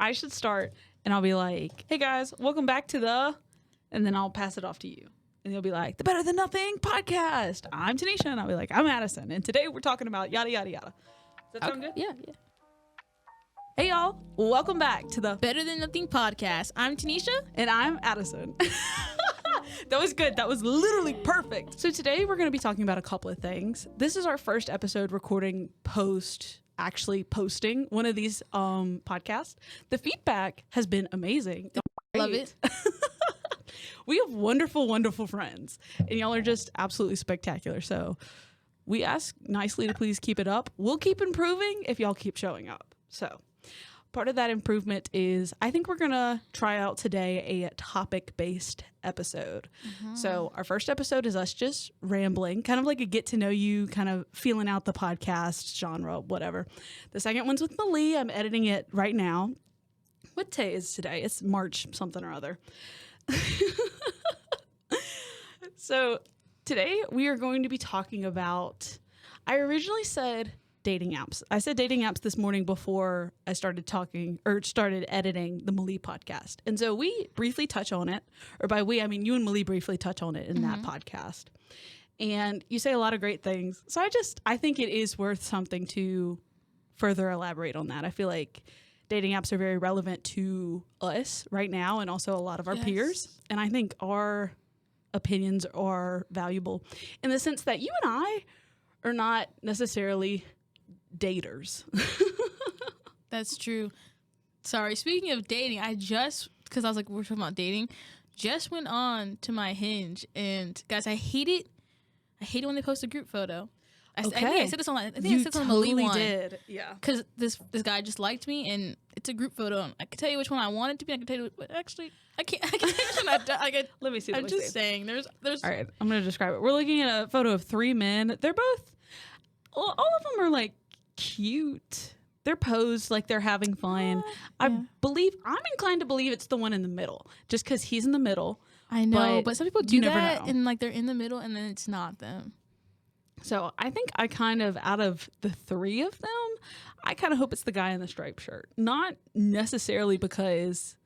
I should start and I'll be like, hey guys, welcome back to and then I'll pass it off to you. And you'll be like, the Better Than Nothing podcast. I'm Tanesha. And I'll be like, I'm Addison. And today we're talking about yada, yada, yada. Does that sound good? Yeah. Hey y'all, welcome back to the Better Than Nothing podcast. I'm Tanesha. And I'm Addison. That was good. That was literally perfect. So today we're going to be talking about a couple of things. This is our first episode recording actually posting one of these podcasts. The feedback has been amazing. Love it. We have wonderful, wonderful friends, and y'all are just absolutely spectacular. So we ask nicely to please keep it up. We'll keep improving if y'all keep showing up. So part of that improvement is I think we're going to try out today a topic-based episode. Mm-hmm. So our first episode is us just rambling, kind of like a get to know you, kind of feeling out the podcast genre, whatever. The second one's with Malie. I'm editing it right now. What day is today? It's March something or other. So today we are going to be talking about, I originally said dating apps. I said dating apps this morning before I started editing the Malie podcast. And so we briefly touch on it, or by we, I mean you and Malie briefly touch on it in that podcast. And you say a lot of great things. So I think it is worth something to further elaborate on that. I feel like dating apps are very relevant to us right now and also a lot of our peers. And I think our opinions are valuable in the sense that you and I are not necessarily daters. That's true. Sorry. Speaking of dating, because I was like, we're talking about dating, just went on to my Hinge. And guys, I hate it. I hate it when they post a group photo. I think I said this online. I think I said this on the Malie one. Did. Yeah. Because this guy just liked me, and it's a group photo. I can tell you which one I want it to be. I can tell you, actually, I can't. I can tell you which one Let me see. I'm just saying. There's. All right. I'm going to describe it. We're looking at a photo of three men. They're both. All of them are like cute. They're posed like they're having fun. I'm inclined to believe it's the one in the middle, just because he's in the middle. I know, but some people do never that, know. and like they're in the middle, and then it's not them. So I think I kind of, out of the three of them, I kind of hope it's the guy in the striped shirt. Not necessarily because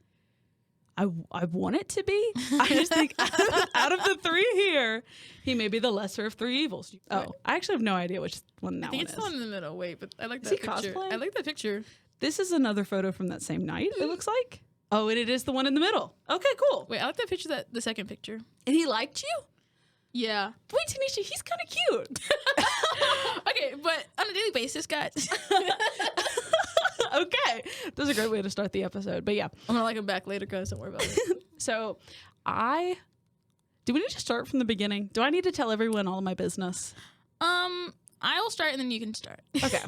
I want it to be. I just think out of the three here, he may be the lesser of three evils. Oh, I actually have no idea which one that one is. I think it's the one in the middle. Wait, but I like that picture. Cosplaying? I like that picture. This is another photo from that same night, it looks like. Oh, and it is the one in the middle. Okay, cool. Wait, I like that picture, the second picture. And he liked you? Yeah. Wait, Tanesha, he's kind of cute. Okay, but on a daily basis, guys. Okay. That's a great way to start the episode. But yeah. I'm going to like him back later, guys. Don't worry about it. So do we need to start from the beginning? Do I need to tell everyone all of my business? I will start and then you can start. Okay.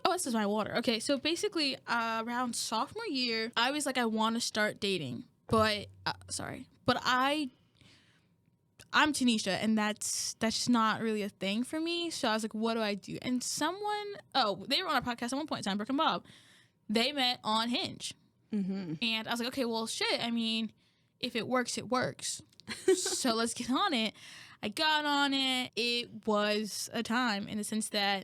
Oh, this is my water. Okay, so basically around sophomore year, I was like, I want to start dating. But, I'm Tanesha, and that's just not really a thing for me. So I was like, what do I do? And they were on our podcast at one point in time, Brooke and Bob. They met on Hinge. Mm-hmm. And I was like, okay, well, shit. I mean, if it works, it works. So let's get on it. I got on it. It was a time in the sense that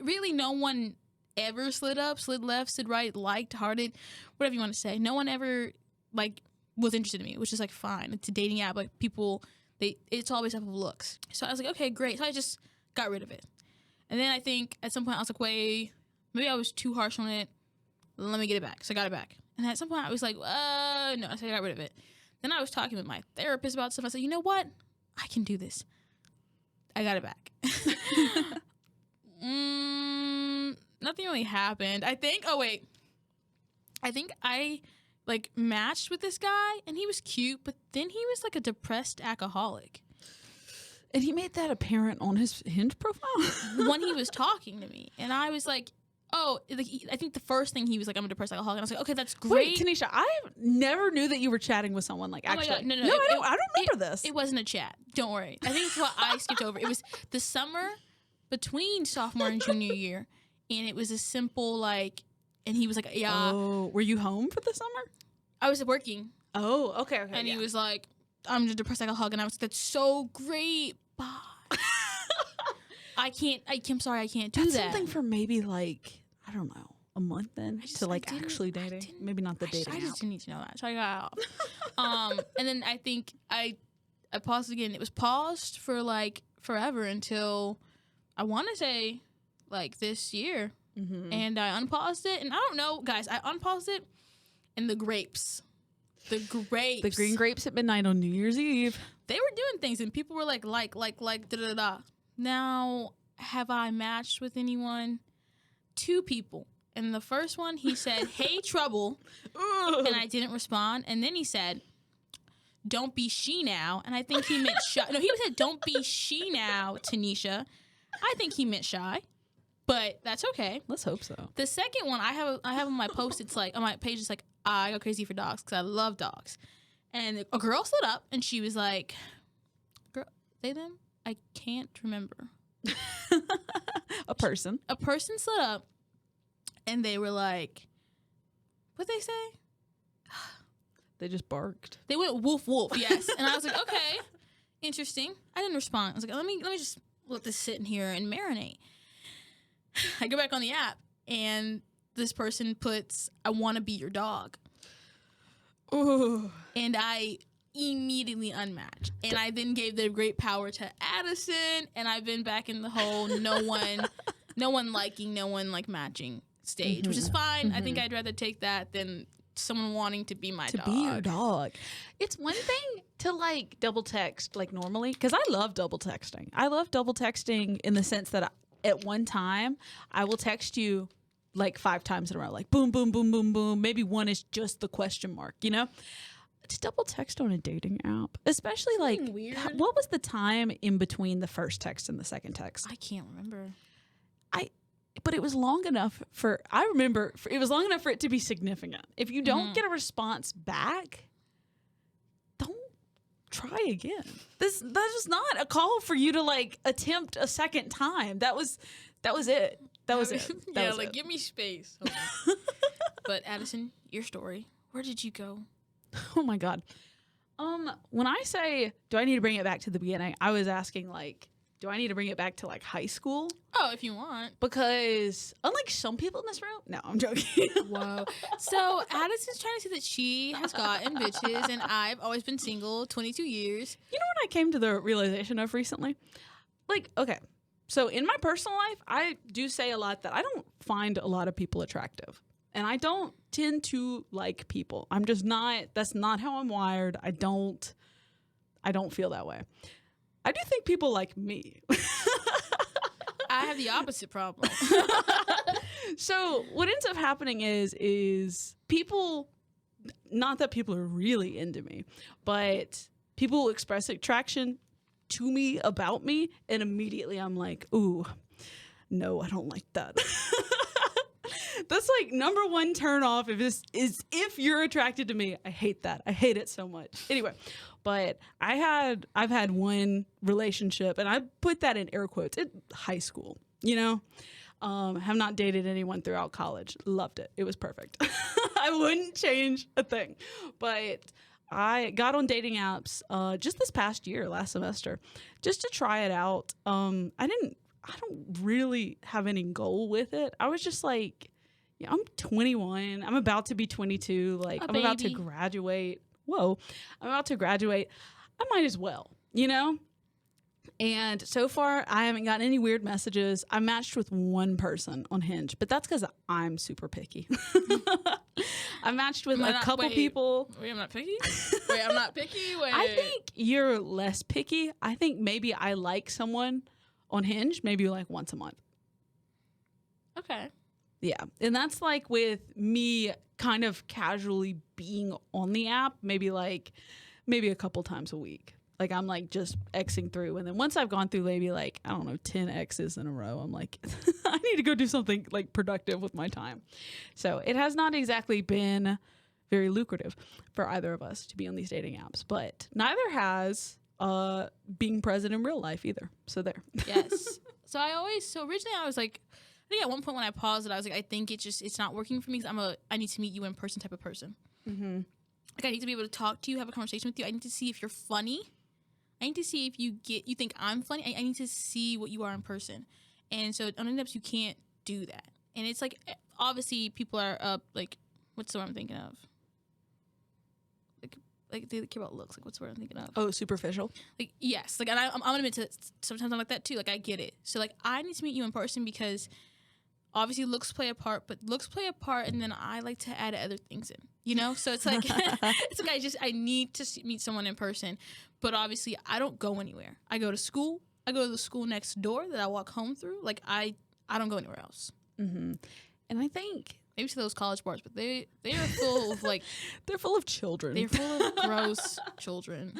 really no one ever slid up, slid left, slid right, liked, hearted, whatever you want to say. No one ever, was interested in me, which is, fine. It's a dating app. People... it's all based off of looks. So I was like, okay, great. So I just got rid of it. And then I think at some point I was like, wait, maybe I was too harsh on it. Let me get it back. So I got it back. And at some point I was like, no. So I got rid of it. Then I was talking with my therapist about stuff. I said, you know what? I can do this. I got it back. Nothing really happened. I think I matched with this guy, and he was cute, but then he was a depressed alcoholic. And he made that apparent on his Hinge profile? When he was talking to me. And I was like, I think the first thing he was like, I'm a depressed alcoholic. And I was like, okay, that's great. Wait, Tanesha, I never knew that you were chatting with someone actually. Oh my God, no. I don't remember this. It wasn't a chat. Don't worry. I think it's what I skipped over. It was the summer between sophomore and junior year. And it was a simple, and he was like, yeah. Oh, were you home for the summer? I was working. Oh, okay. And he was like, I'm just depressed alcoholic. And I was like, that's so great. Bye. I'm sorry, I can't do That's that. something for maybe I don't know. a month then to like actually dating? Maybe not the dating I app. just didn't need to know that. So I got off. And then I think I paused again. It was paused for like forever until I want to say like this year. Mm-hmm. And I unpaused it. And I don't know, guys, I unpaused it and the grapes. The green grapes at midnight on New Year's Eve. They were doing things and people were like, da-da-da. Now, have I matched with anyone? 2 people. And the first one, he said, hey, trouble. And I didn't respond. And then he said, don't be she now. And I think he meant shy. No, he said, don't be she now, Tanesha. I think he meant shy. But that's okay. Let's hope so. The second one, I have on my post, it's like, on my page, it's like, I go crazy for dogs because I love dogs. And a girl slid up and she was like, girl, they them? I can't remember. A person slid up and they were like, what'd they say? They just barked. They went woof woof, yes. And I was like, okay, interesting. I didn't respond. I was like, let me just let this sit in here and marinate. I go back on the app and this person puts, I want to be your dog. Ooh. And I immediately unmatched. And I then gave the great power to Addison. And I've been back in the whole no one liking, no one like matching stage, which is fine. I think I'd rather take that than someone wanting to be my dog. To be your dog. It's one thing to like double text like normally, because I love double texting. I love double texting in the sense that at one time I will text you like 5 times in a row, like boom, boom, boom, boom, boom. Maybe one is just the question mark, you know? To double text on a dating app, especially like, weird. What was the time in between the first text and the second text? I can't remember. But it was long enough for, I remember, it was long enough for it to be significant. If you don't get a response back, don't try again. That was not a call for you to like attempt a second time. That was it. That was it. That was it. Give me space. But Addison, your story. Where did you go? Oh my God. When I say, do I need to bring it back to the beginning? I was asking like, do I need to bring it back to like high school? Oh, if you want. Because unlike some people in this room, no, I'm joking. Whow. So Addison's trying to say that she has gotten bitches and I've always been single 22 years. You know what I came to the realization of recently? Like, okay, so in my personal life, I do say a lot that I don't find a lot of people attractive. And I don't tend to like people. I'm just not, that's not how I'm wired. I don't feel that way. I do think people like me. I have the opposite problem. So what ends up happening is people, not that people are really into me, but people will express attraction to me, about me, and immediately I'm like, ooh, no, I don't like that. That's like number one turn off if you're attracted to me. I hate that. I hate it so much. Anyway, but I've had one relationship, and I put that in air quotes, in high school, you know? Have not dated anyone throughout college. Loved it. It was perfect. I wouldn't change a thing. But I got on dating apps just this past year, last semester, just to try it out. I don't really have any goal with it. I was just like, yeah, I'm 21. I'm about to be 22. Like, I'm about to graduate. Whoa. I'm about to graduate. I might as well, you know? And so far, I haven't gotten any weird messages. I matched with one person on Hinge, but that's because I'm super picky. I matched with a couple people. Wait, I'm not picky? Wait, I'm not picky? Wait. I think you're less picky. I think maybe I like someone on Hinge maybe like once a month. Okay. Yeah. And that's like with me kind of casually being on the app, maybe a couple times a week. Like I'm like just Xing through. And then once I've gone through maybe like, I don't know, 10 X's in a row, I'm like, I need to go do something like productive with my time. So it has not exactly been very lucrative for either of us to be on these dating apps, but neither has being present in real life either. So there. Yes. So originally I was like, I think at one point when I paused it, I was like, I think it's not working for me because I need to meet you in person type of person. Mm-hmm. Like I need to be able to talk to you, have a conversation with you. I need to see if you're funny. I need to see if you think I'm funny. I need to see what you are in person. And so on apps, you can't do that. And it's like obviously people are up, like, what's the word I'm thinking of? Like they care about looks. Like, what's the word I'm thinking of? Oh, superficial. Like, yes. Like, and I'm gonna admit to sometimes I'm like that too. Like, I get it. So, like, I need to meet you in person because obviously looks play a part, but looks play a part, and then I like to add other things in. You know, so it's like it's like I need to meet someone in person, but obviously I don't go anywhere. I go to school. I go to the school next door that I walk home through. Like, I don't go anywhere else. Mm-hmm. And I think maybe to those college bars, but they are full of like they're full of children. They're full of gross children.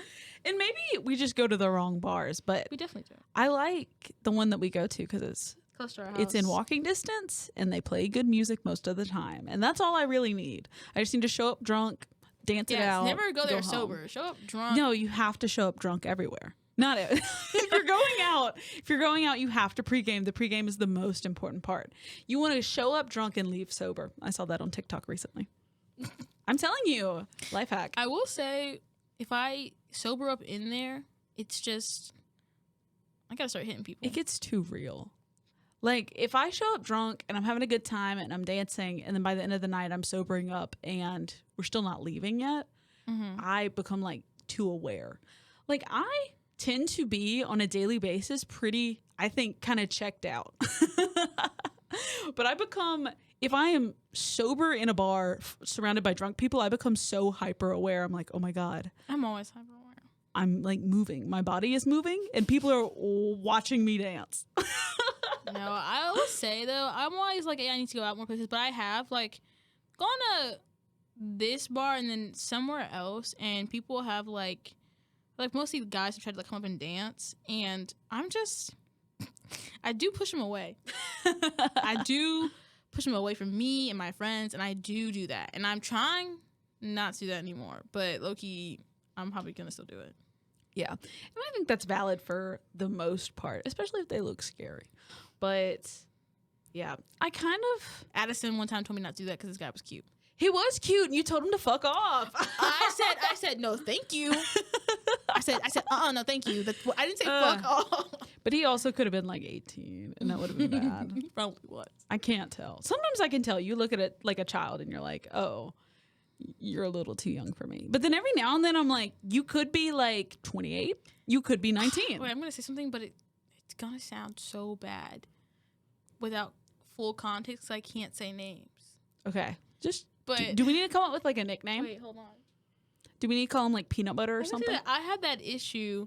And maybe we just go to the wrong bars, but we definitely do. I like the one that we go to because it's close to our house. It's in walking distance, and they play good music most of the time, and that's all I really need. I just need to show up drunk, dance it out. Never go there home. sober. Show up drunk. No, you have to show up drunk everywhere. Not it. If you're going out, you have to pregame. The pregame is the most important part. You want to show up drunk and leave sober. I saw that on TikTok recently. I'm telling you, life hack. I will say, if I sober up in there, it's just I gotta start hitting people. It gets too real. Like, if I show up drunk and I'm having a good time and I'm dancing, and then by the end of the night I'm sobering up and we're still not leaving yet, I become like too aware. Like, I tend to be on a daily basis pretty, I think, kind of checked out. But I become, if I am sober in a bar surrounded by drunk people, I become so hyper aware. I'm like, oh my God. I'm always hyper aware. I'm like moving. My body is moving and people are watching me dance. No, I always say though, I'm always like, hey, I need to go out more places, but I have like gone to this bar and then somewhere else, and people have like mostly the guys have tried to like come up and dance, and I'm just, I do push them away. I do push them away from me and my friends, and I do that, and I'm trying not to do that anymore, but low-key, I'm probably gonna still do it. Yeah, and I think that's valid for the most part, especially if they look scary. But yeah, I kind of, Addison one time told me not to do that because this guy was cute. he was cute, and you told him to fuck off. I said no, thank you. I said no, thank you. I didn't say fuck off. But he also could have been like 18, and that would have been bad. He probably was. I can't tell. Sometimes I can tell. You look at it like a child, and you're like, oh, you're a little too young for me. But then every now and then I'm like, you could be like 28. You could be 19. Wait, I'm going to say something, but it's going to sound so bad without full context. I can't say names. Okay. Just, but do we need to come up with like a nickname? Wait, hold on. Do we need to call him like peanut butter or something? I have that issue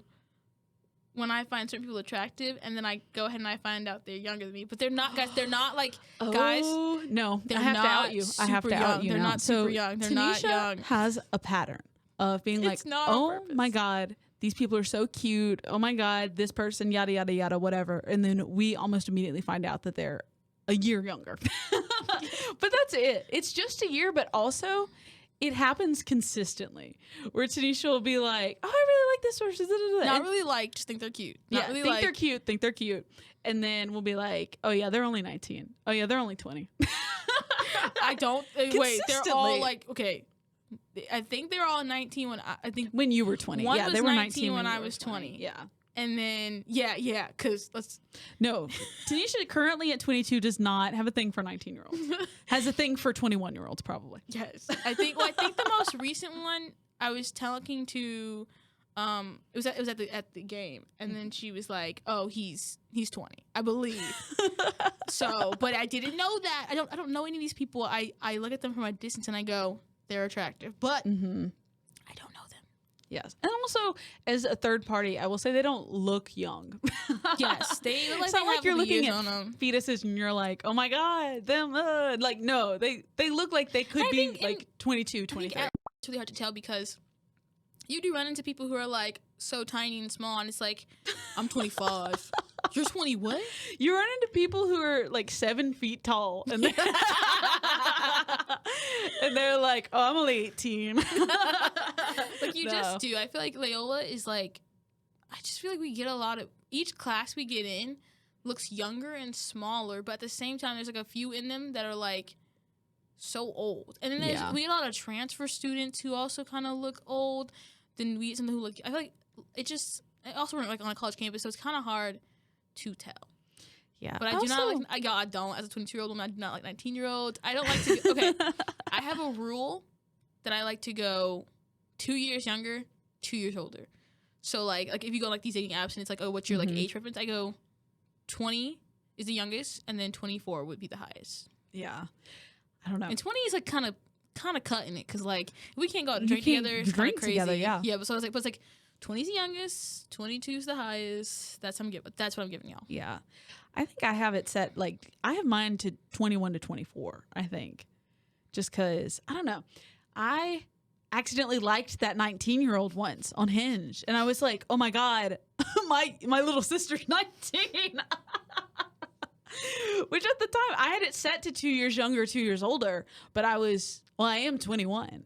when I find certain people attractive, and then I go ahead and I find out they're younger than me. But they're not, guys. They're not like guys. Oh, no. They're I have not to out you. I have to young. out you. They're now. not super young. They're not Tanesha young. has a pattern of being like, not on oh purpose. my God, these people are so cute. Oh my God, this person, yada, yada, yada, whatever. And then we almost immediately find out that they're a year younger. But that's it. It's just a year, but also it happens consistently where Tanesha will be like, oh, I really like this person. Not really like, just think they're cute. Not really think they're cute. And then we'll be like, oh yeah, they're only 19. Oh yeah, they're only 20. I don't, wait, they're all like, okay. I think they're all 19 when you were 20. One yeah, was they were 19 when you I were was 20. Yeah. And then, because No, Tanesha currently at 22 does not have a thing for 19-year-olds. Has a thing for 21-year-olds probably. Yes. I think the most recent one I was talking to, it was at the game, and then she was like, oh, he's 20, I believe. So, but I didn't know that. I don't know any of these people. I look at them from a distance and I go, they're attractive, but I don't know them. Yes. And also, as a third party, I will say they don't look young. Yes. They look like it's not like you're looking at them. fetuses and you're like, oh my God, them. Like, no, they look like they could be like 22, 23. It's really hard to tell because you do run into people who are like so tiny and small, and it's like, I'm 25. You're 20 what? You run into people who are like 7 feet tall, and they're, and they're like, oh, I'm only 18. Like, you just do. I feel like Loyola is like, I just feel like we get a lot of, each class we get in looks younger and smaller, but at the same time, there's like a few in them that are like so old. And then we get a lot of transfer students who also kind of look old. Then we get some who look, I feel like it also we're like on a college campus, so it's kind of hard to tell. Yeah. But I do not like, y'all, I don't, as a 22-year-old woman, I do not like 19-year-olds. I don't like to, okay, I have a rule that I like to go 2 years younger, 2 years older. So, like if you go, like, these dating apps and it's like, oh, what's your, like, age preference? I go 20 is the youngest, and then 24 would be the highest. Yeah. I don't know. And 20 is, like, kind of cutting it, because, like, we can't go out and drink together. It's kind of crazy. Together, yeah. Yeah, but so I was like, but it's like 20 is the youngest, 22 is the highest. That's what I'm giving y'all. Yeah. I think I have it set, like, I have mine to 21 to 24, I think. Just because, I don't know. I accidentally liked that 19-year-old once on Hinge. And I was like, oh my God, my little sister's 19. Which at the time, I had it set to 2 years younger, 2 years older. But I am 21.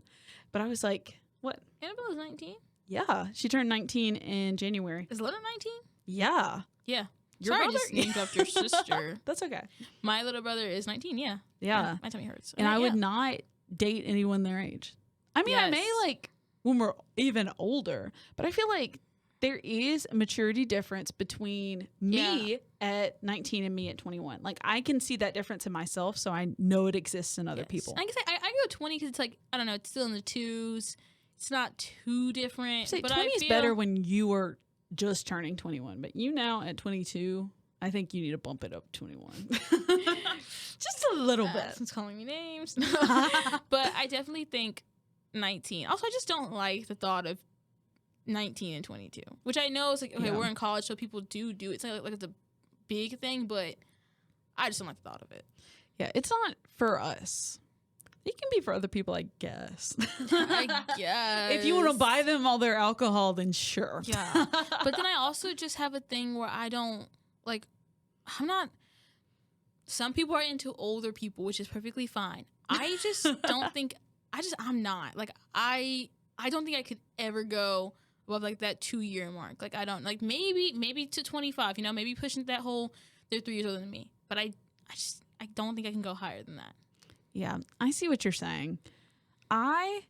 But I was like, what? Annabella's 19? Yeah. She turned 19 in January. Is Luna 19? Yeah. Yeah. Your Sorry, brother? I just named up your sister. That's okay. My little brother is 19, yeah. Yeah. My tummy hurts. And I would not date anyone their age. I mean, I may, like, when we're even older, but I feel like there is a maturity difference between me at 19 and me at 21. Like, I can see that difference in myself, so I know it exists in other people. I guess I go 20 because it's like, I don't know, it's still in the twos. It's not too different. So but 20 is better when you were just turning 21, but you now at 22, I think you need to bump it up to 21. Just a little bit. Since calling me names. But I definitely think 19. Also, I just don't like the thought of 19 and 22, which I know is like, okay, we're in college, so people do it. It's like it's a big thing, but I just don't like the thought of it. Yeah, it's not for us. It can be for other people, I guess. I guess. If you want to buy them all their alcohol, then sure. Yeah. But then I also just have a thing where I don't, like, I'm not, some people are into older people, which is perfectly fine. I just don't think, I'm not. Like, I don't think I could ever go above, like, that 2-year mark. Like, I don't, like, maybe to 25, you know, maybe pushing that whole, they're 3 years older than me. But I don't think I can go higher than that. Yeah, I see what you're saying. I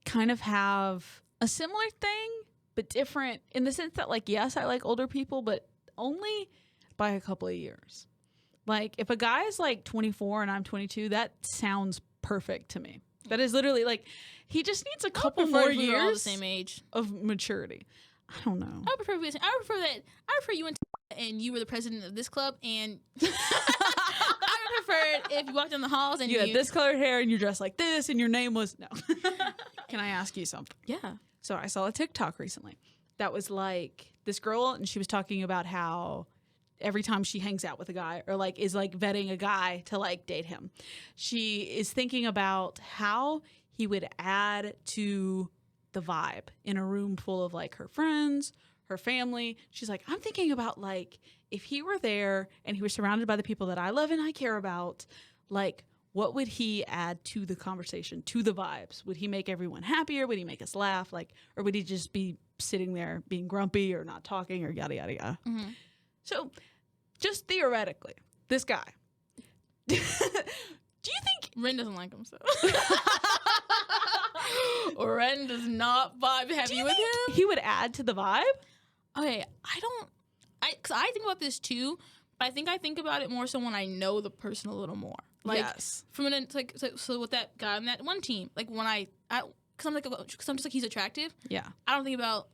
kind of have a similar thing, but different in the sense that, like, yes, I like older people, but only by a couple of years. Like, if a guy is like 24 and I'm 22, that sounds perfect to me. That is literally like, he just needs a couple more years. We're all the same age of maturity. I don't know. I prefer you and you were the president of this club, and I would prefer if you walked down the halls and you had this colored hair and you're dressed like this and your name was no. Can I ask you something? Yeah. So I saw a TikTok recently that was like this girl, and she was talking about how every time she hangs out with a guy or like is like vetting a guy to like date him, she is thinking about how he would add to the vibe in a room full of like her friends, her family. She's like, I'm thinking about like if he were there and he was surrounded by the people that I love and I care about, like what would he add to the conversation, to the vibes? Would he make everyone happier? Would he make us laugh? Like, or would he just be sitting there being grumpy or not talking or yada, yada, yada? Mm-hmm. So just theoretically, this guy, do you think Ren doesn't like him, so Ren does not vibe heavy with him? He would add to the vibe? Okay, because I think about this too, but I think about it more so when I know the person a little more. Like, yes. From an like so with that guy on that one team, like when because I'm just like he's attractive. Yeah. I don't think about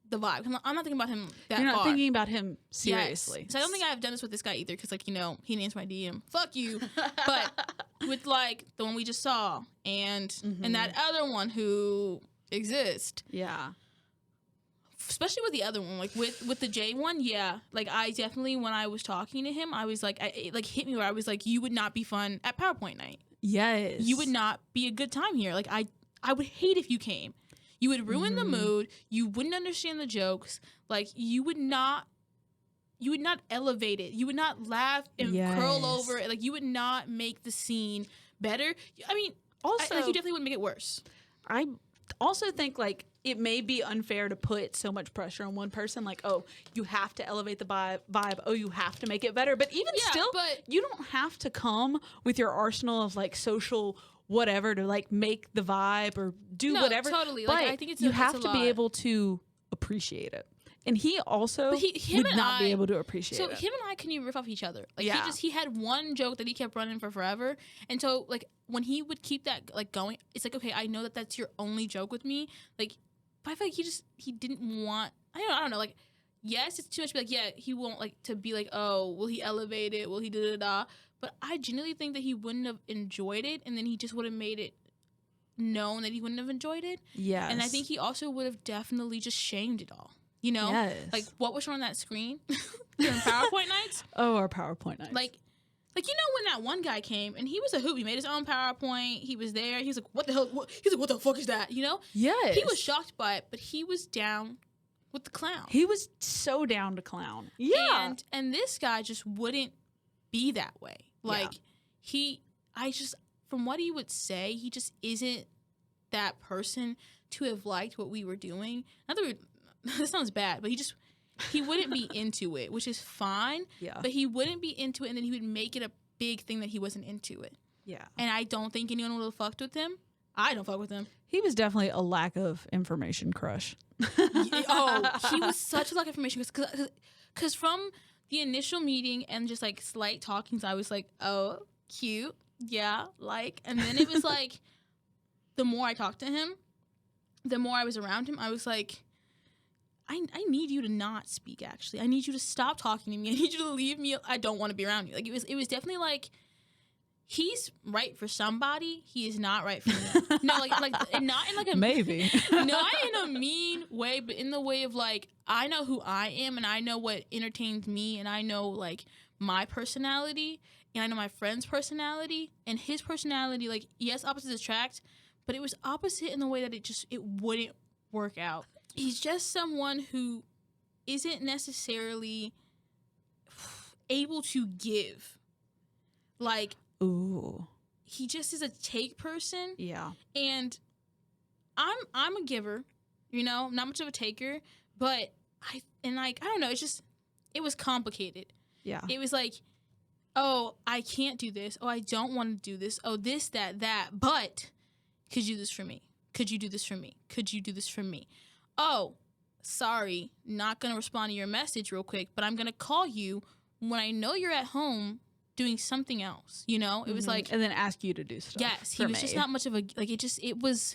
the vibe. I'm not thinking about him that You're not far. thinking about him seriously. Yes. So I don't think I've done this with this guy either, because like, you know, he didn't answer my DM. Fuck you. But with like the one we just saw and that other one who exists. Yeah. Especially with the other one, like with the J one, yeah. Like I definitely, when I was talking to him, I was like, it like hit me where I was like, you would not be fun at PowerPoint night. Yes. You would not be a good time here. Like I would hate if you came. You would ruin the mood. You wouldn't understand the jokes. Like you would not elevate it. You would not laugh and curl over. Like you would not make the scene better. I mean, also, you definitely wouldn't make it worse. I also think like it may be unfair to put so much pressure on one person. Like, oh, you have to elevate the vibe. Oh, you have to make it better. But even still, you don't have to come with your arsenal of like social whatever to like make the vibe or do whatever. Totally. But like, I think you have to be able to appreciate it. And he also But him would and not be I- able to appreciate So it. him and I couldn't even riff off each other. Like Yeah. he had one joke that he kept running for forever. And so like when he would keep that like going, it's like, okay, I know that that's your only joke with me. Like, but I feel like he didn't want, I don't know, like, yes, it's too much to be like, yeah, he won't like to be like, oh, will he elevate it? Will he da-da-da? But I genuinely think that he wouldn't have enjoyed it, and then he just would have made it known that he wouldn't have enjoyed it. Yes. And I think he also would have definitely just shamed it all. You know? Yes. Like, what was shown on that screen during PowerPoint nights? Oh, our PowerPoint nights. Like, when that one guy came, and he was a hoop. He made his own PowerPoint. He was there. He was like, what the hell? He's like, what the fuck is that? You know? yes. He was shocked by it, but he was down with the clown. He was so down to clown. Yeah. And this guy just wouldn't be that way. Like, from what he would say, he just isn't that person to have liked what we were doing. Not that that sounds bad, but he wouldn't be into it, which is fine. Yeah. But he wouldn't be into it, and then he would make it a big thing that he wasn't into it. Yeah. And I don't think anyone would have fucked with him. I don't fuck with him. He was definitely a lack of information crush. He was such a lack of information because from the initial meeting and just like slight talkings, I was like, oh, cute, yeah, like, and then it was like, the more I talked to him, the more I was around him, I was like, I need you to not speak. Actually, I need you to stop talking to me. I need you to leave me. I don't want to be around you. Like it was definitely like, he's right for somebody. He is not right for me. No, and not in like a Maybe. not in a mean way, but in the way of like, I know who I am, and I know what entertains me, and I know like my personality, and I know my friend's personality, and his personality. Like, yes, opposites attract, but it was opposite in the way that it wouldn't work out. He's just someone who isn't necessarily able to give. Like, Ooh. he just is a take person. Yeah. And I'm a giver, you know, not much of a taker, but I don't know, it was complicated. Yeah. It was like, oh, I can't do this. Oh, I don't want to do this. Oh, this, that, but could you do this for me? Could you do this for me? Could you do this for me? Oh, sorry, not going to respond to your message real quick, but I'm going to call you when I know you're at home doing something else, you know? It was like, and then ask you to do stuff. yes, he was just not much of a, like, it was,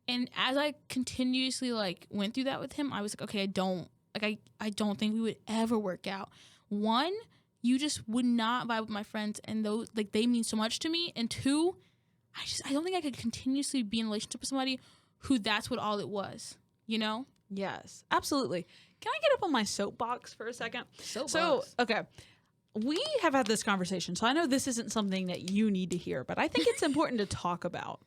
and as I continuously, like, went through that with him, I was like, okay, I don't think we would ever work out. One, you just would not vibe with my friends, and those, like, they mean so much to me, and two, I don't think I could continuously be in a relationship with somebody who that's what all it was, you know? Yes, absolutely. Can I get up on my soapbox for a second? So, okay. We have had this conversation, so I know this isn't something that you need to hear, but I think it's important to talk about.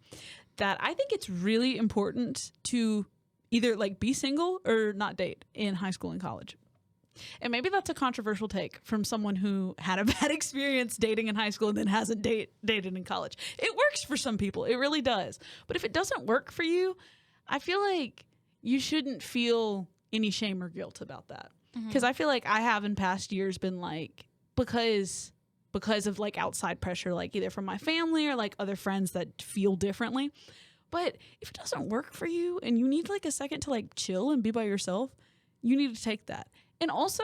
That I think it's really important to either like be single or not date in high school and college. And maybe that's a controversial take from someone who had a bad experience dating in high school and then hasn't dated in college. It works for some people. It really does. But if it doesn't work for you, I feel like you shouldn't feel any shame or guilt about that. Because I feel like I have in past years been like, because of like outside pressure, like either from my family or like other friends that feel differently. But if it doesn't work for you and you need like a second to like chill and be by yourself, you need to take that. And also,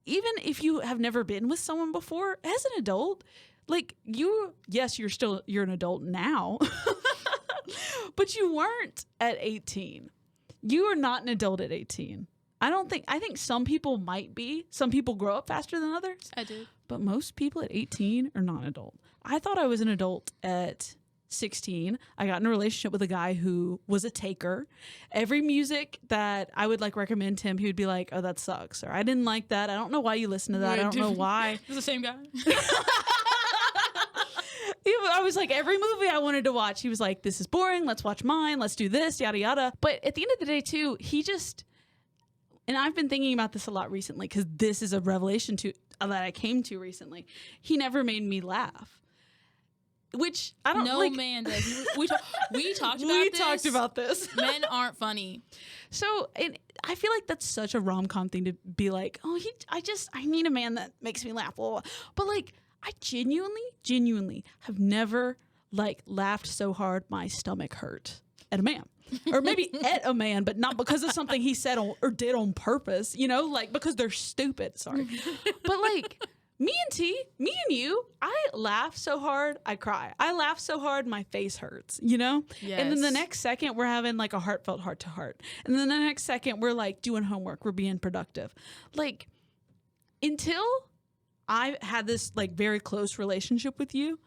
even if you have never been with someone before, as an adult, like you're an adult now, but you weren't at 18. You are not an adult at 18. I think some people might be. Some people grow up faster than others. I did. But most people at 18 are not an adult. I thought I was an adult at 16. I got in a relationship with a guy who was a taker. Every music that I would like recommend to him, he would be like, oh, that sucks. Or I didn't like that. I don't know why you listen to that. I don't know why. It's the same guy. I was like, every movie I wanted to watch, he was like, this is boring. Let's watch mine. Let's do this, yada, yada. But at the end of the day, too, he just, and I've been thinking about this a lot recently because this is a revelation that I came to recently. He never made me laugh. Which I don't know. No man does. We talked about this. Men aren't funny. So I feel like that's such a rom-com thing to be like, oh, I need a man that makes me laugh. Blah, blah, blah. But like, I genuinely have never like laughed so hard my stomach hurt. at a man. Or maybe at a man, but not because of something he said or did on purpose, you know, like because they're stupid. Sorry. But like me and you, I laugh so hard, I cry. I laugh so hard, my face hurts, you know? Yes. And then the next second, we're having like a heartfelt heart to heart. And then the next second, we're like doing homework, we're being productive. Like until I had this like very close relationship with you,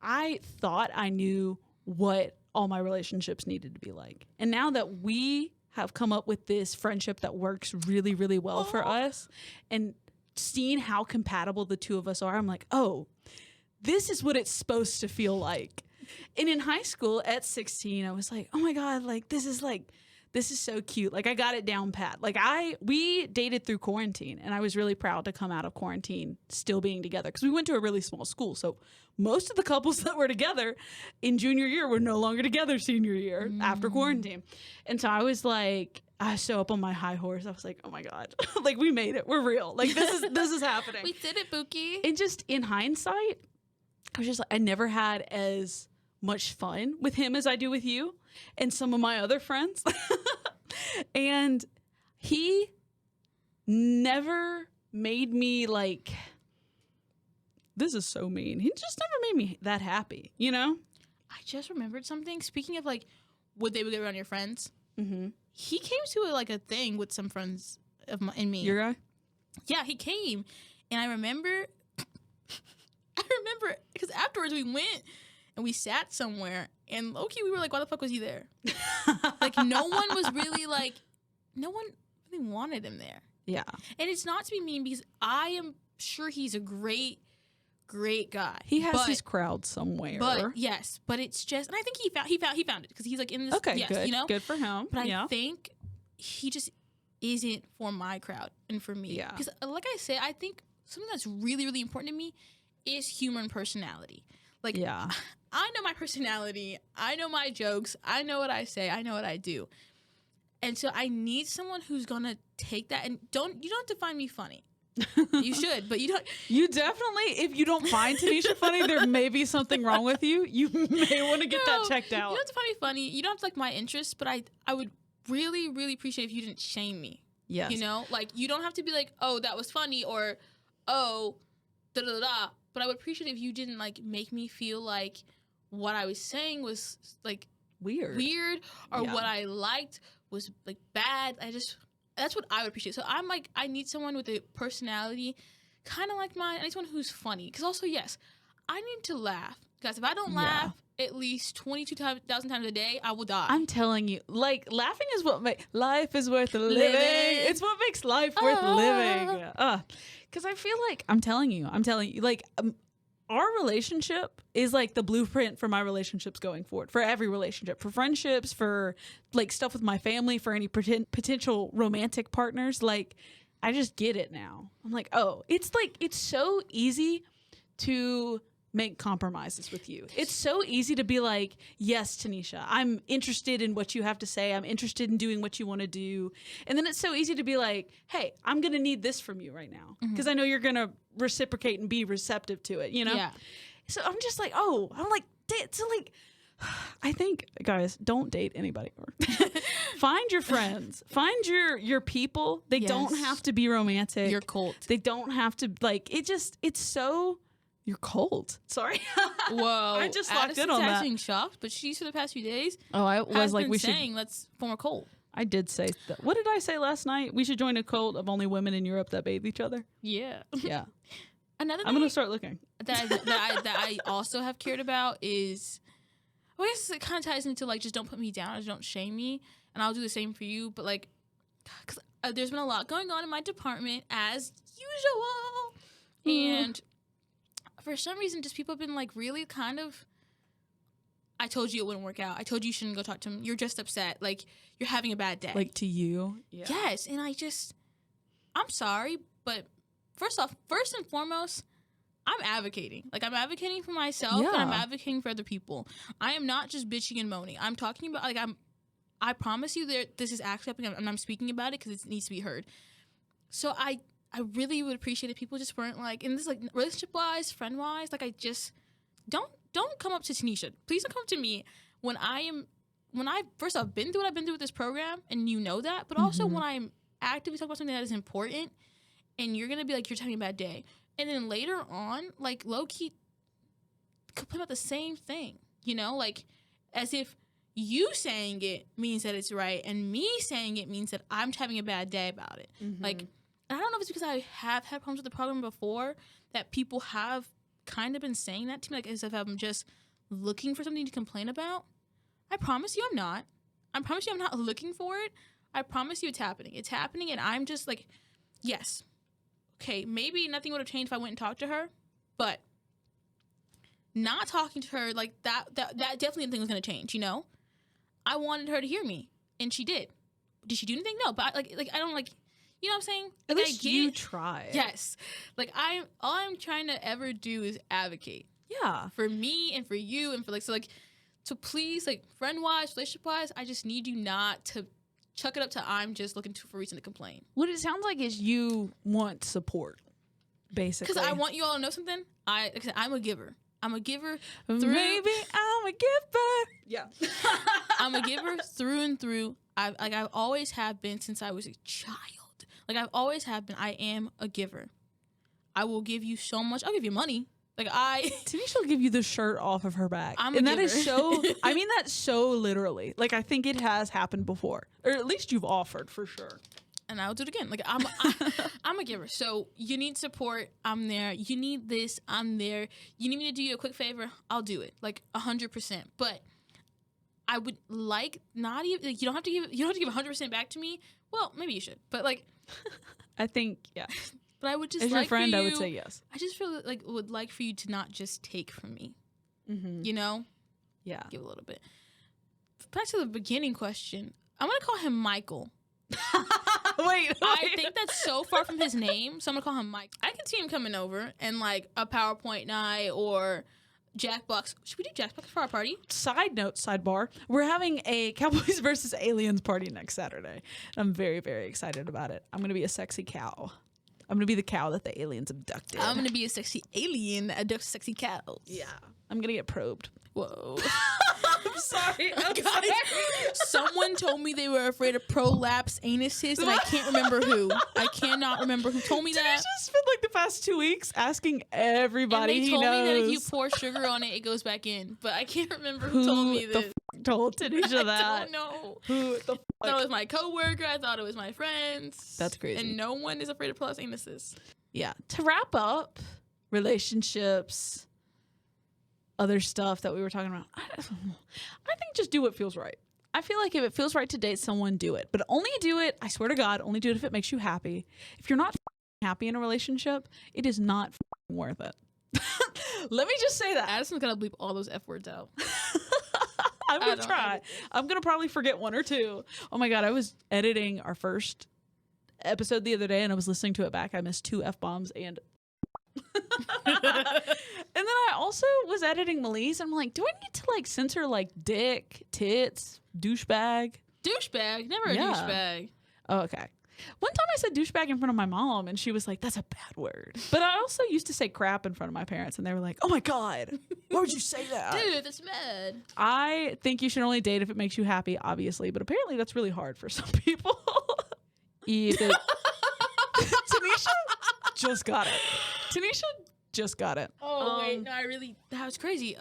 I thought I knew what all my relationships needed to be like. And now that we have come up with this friendship that works really, really well for us, and seeing how compatible the two of us are, I'm like, oh, this is what it's supposed to feel like. And in high school at 16, I was like, oh my God, like this is so cute. Like I got it down pat. Like we dated through quarantine, and I was really proud to come out of quarantine still being together because we went to a really small school. So most of the couples that were together in junior year were no longer together senior year after quarantine. And so I was like, I was so up on my high horse. I was like, oh my God, like we made it. We're real. Like this is happening. We did it, Buki. And just in hindsight, I was just like, I never had as much fun with him as I do with you and some of my other friends. And he never made me like, this is so mean. He just never made me that happy, you know? I just remembered something. Speaking of like, would they get around your friends? Mm-hmm. He came to a thing with some friends of mine and me. Your guy? Yeah, he came, and I remember because afterwards we went and we sat somewhere, and low-key we were like, why the fuck was he there? Like no one really wanted him there. Yeah. And it's not to be mean because I am sure he's a great guy. He has his crowd somewhere. But yes, but it's just, and I think he found it because he's like in this. Okay, yes, good. You know, good for him. but I think he just isn't for my crowd and for me. Yeah. Because like I say, I think something that's really, really important to me is humor and personality. Like, yeah. I know my personality. I know my jokes. I know what I say. I know what I do. And so I need someone who's going to take that and you don't have to find me funny. You should, but you don't. You definitely, if you don't find Tanesha funny, there may be something wrong with you. You may want to get that checked out. You don't have to find me funny. You don't have to like my interests, but I would really, really appreciate if you didn't shame me. Yes. You know, like you don't have to be like, oh, that was funny, or oh, da da da. But I would appreciate if you didn't like make me feel like what I was saying was like weird, or what I liked was like bad. That's what I would appreciate. So I'm like, I need someone with a personality kind of like mine. I need someone who's funny. Because also, yes, I need to laugh. Guys, if I don't laugh at least 22,000 times a day, I will die. I'm telling you, like, laughing is what makes life is worth living. It's what makes life worth living. Because I feel like, I'm telling you, like, our relationship is like the blueprint for my relationships going forward, for every relationship, for friendships, for like stuff with my family, for any potential romantic partners. Like, I just get it now. I'm like, oh, it's so easy to make compromises with you. It's so easy to be like, yes, Tanesha, I'm interested in what you have to say. I'm interested in doing what you want to do. And then it's so easy to be like, hey, I'm going to need this from you right now because I know you're going to reciprocate and be receptive to it, you know? Yeah. So I'm just like, oh, I'm like, so like, I think, guys, don't date anybody. Find your friends. Find your people. They don't have to be romantic. Your cult. They don't have to, like, it's so... You're cold. Sorry. Whoa. I just locked in on that. Addison's shocked, but she's for the past few days. Oh, I was like, we saying, should. let's form a cult. I did say that. What did I say last night? We should join a cult of only women in Europe that bathe each other. Yeah. Yeah. Another thing I'm gonna start looking. that I also have cared about is, well, I guess it kind of ties into like, just don't put me down, just don't shame me, and I'll do the same for you. But like, because there's been a lot going on in my department as usual, and for some reason, just people have been like really kind of, I told you it wouldn't work out. I told you shouldn't go talk to him. You're just upset. Like, you're having a bad day. Like to you? Yeah. Yes. And I'm sorry, but first and foremost, I'm advocating. Like, I'm advocating for myself and I'm advocating for other people. I am not just bitching and moaning. I'm talking about, like, I promise you this is actually happening and I'm speaking about it because it needs to be heard. So I really would appreciate if people just weren't like, and this like relationship-wise, friend-wise, like I just don't come up to Tanesha. Please don't come up to me when when I first I've been through what I've been through with this program, and you know that, but also when I'm actively talking about something that is important, and you're gonna be like, you're having a bad day, and then later on, like low key, complain about the same thing, you know, like as if you saying it means that it's right, and me saying it means that I'm having a bad day about it. Like, I don't know if it's because I have had problems with the program before that people have kind of been saying that to me, like as if I'm just looking for something to complain about. I promise you I'm not. I promise you I'm not looking for it. I promise you it's happening. It's happening, and I'm just like, yes. Okay, maybe nothing would have changed if I went and talked to her, but not talking to her, like that definitely thing was going to change, you know? I wanted her to hear me, and she did. Did she do anything? No, but I don't like, you know what I'm saying? At Like, least you tried. Yes. Like all I'm trying to ever do is advocate. Yeah. For me and for you and for like, so like, to please, like friend-wise, relationship-wise, I just need you not to chuck it up to I'm just looking for a reason to complain. What it sounds like is you want support, basically. Because I want you all to know something. Like I said, I'm a giver. I'm a giver through. Maybe I'm a giver. Yeah. I'm a giver through and through. I've always have been since I was a child. Like I've always have been. I am a giver. I will give you so much. I'll give you money. Like Tanesha will give you the shirt off of her back. I'm a and giver. That is so, I mean that so literally. Like I think it has happened before. Or at least you've offered for sure. And I'll do it again. Like I'm a giver. So you need support, I'm there. You need this, I'm there. You need me to do you a quick favor, I'll do it. Like 100%. But I would like not even like, you don't have to give 100% back to me. Well, maybe you should. But like I think yeah. But I would just as like your friend, for you, I would say yes. I just feel like would like for you to not just take from me. You know? Yeah. Give a little bit. Back to the beginning question. I'm gonna call him Michael. Wait. I think that's so far from his name, so I'm gonna call him Mike. I can see him coming over and like a PowerPoint night or Jackbox. Should we do Jackbox for our party? Side note, sidebar. We're having a Cowboys versus Aliens party next Saturday. I'm very, very excited about it. I'm gonna be a sexy cow. I'm gonna be the cow that the aliens abducted. I'm gonna be a sexy alien that abducts sexy cows. Yeah. I'm gonna get probed. Whoa. I'm sorry. Guys, someone told me they were afraid of prolapse anuses, and I can't remember who. I cannot remember who told me that. Tanisha spent like the past 2 weeks asking everybody And they he told me knows. that if you pour sugar on it, it goes back in. But I can't remember who told me this. Told Tanisha that? I don't know. Who the I thought it was my coworker. I thought it was my friends. That's crazy. And no one is afraid of prolapse anuses. Yeah. To wrap up, relationships, other stuff that we were talking about. I think just do what feels right. I feel like if it feels right to date someone, do it. But only do it, I swear to God, only do it if it makes you happy. If you're not happy in a relationship, it is not worth it. Let me just say that. Addison's gonna bleep all those F words out. I'm going to try. I'm going to probably forget one or two. Oh my God, I was editing our first episode the other day and I was listening to it back. I missed 2 F-bombs and... And then I also was editing Melise and I'm like, do I need to like censor like dick, tits, douchebag? Douchebag? Never a douchebag. Oh, okay. One time I said douchebag in front of my mom and she was like, that's a bad word. But I also used to say crap in front of my parents and they were like, oh my God, why would you say that? Dude, that's bad. I think you should only date if it makes you happy, obviously, but apparently that's really hard for some people. Tanisha just got it. Tanisha just got it. Oh, wait, no, that was crazy.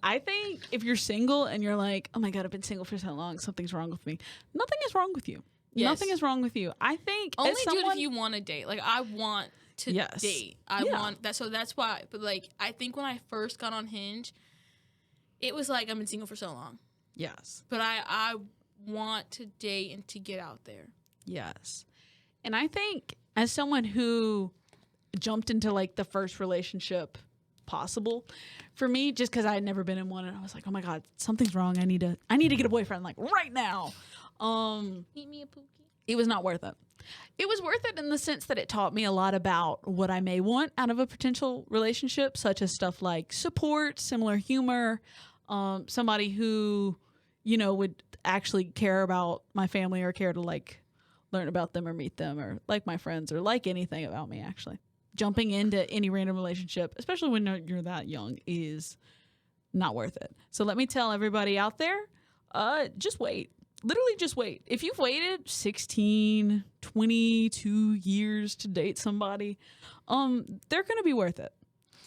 I think if you're single and you're like, oh my God, I've been single for so long, something's wrong with me. Nothing is wrong with you. Yes. Nothing is wrong with you. I think only do it if you want to date. Like I want to date. I want that. So that's why. But like, I think when I first got on Hinge, it was like I've been single for so long. Yes. But I want to date and to get out there. Yes. And I think as someone who jumped into like the first relationship possible for me, just because I had never been in one and I was like, oh my God, something's wrong. I need to get a boyfriend like right now. Meet me a Pookie. It was not worth it. It was worth it in the sense that it taught me a lot about what I may want out of a potential relationship, such as stuff like support, similar humor, somebody who, you know, would actually care about my family or care to like learn about them or meet them or like my friends or like anything about me actually. Jumping into any random relationship, especially when you're that young, is not worth it. So let me tell everybody out there, just wait. Literally just wait. If you've waited 16, 22 years to date somebody, they're going to be worth it.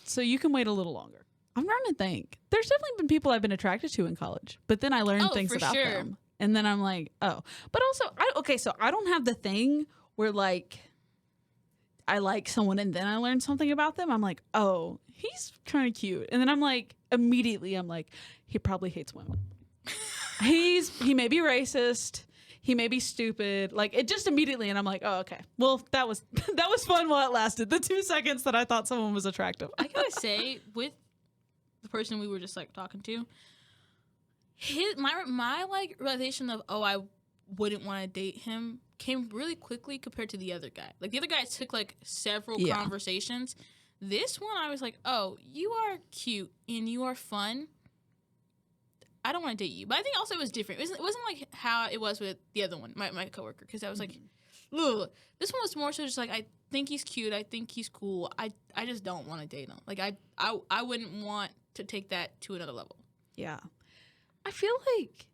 So you can wait a little longer. I'm trying to think. There's definitely been people I've been attracted to in college, but then I learned things about them. And then I'm like, oh. But also, so I don't have the thing where like I like someone and then I learn something about them. I'm like, oh, he's kind of cute. And then I'm like, immediately I'm like, he probably hates women. He may be racist. He may be stupid. Like it just immediately, and I'm like, oh, okay. Well, that was fun while it lasted. The 2 seconds that I thought someone was attractive. I gotta say, with the person we were just like talking to, my like realization of I wouldn't want to date him came really quickly compared to the other guy. Like the other guy took like several conversations. This one, I was like, oh, you are cute and you are fun. I don't want to date you. But I think also it was different. It wasn't like how it was with the other one, my coworker, because I was like, ugh. This one was more so just like, I think he's cute. I think he's cool. I just don't want to date him. Like I wouldn't want to take that to another level. Yeah. I feel like,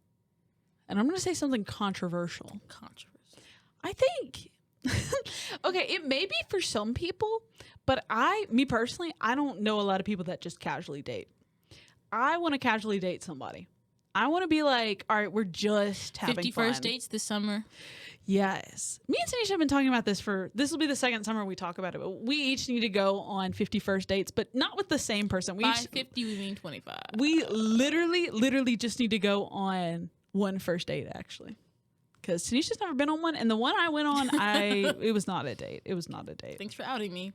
and I'm going to say something controversial. I think, okay, it may be for some people, but me personally, I don't know a lot of people that just casually date. I want to casually date somebody. I want to be like, all right, we're just having 50 fun. first dates this summer. Yes. Me and Tanesha have been talking about this this will be the second summer we talk about it, but we each need to go on 50 first dates, but not with the same person. By 50, we mean 25. We literally just need to go on one first date, actually. Because Tanisha's never been on one, and the one I went on, it was not a date. It was not a date. Thanks for outing me.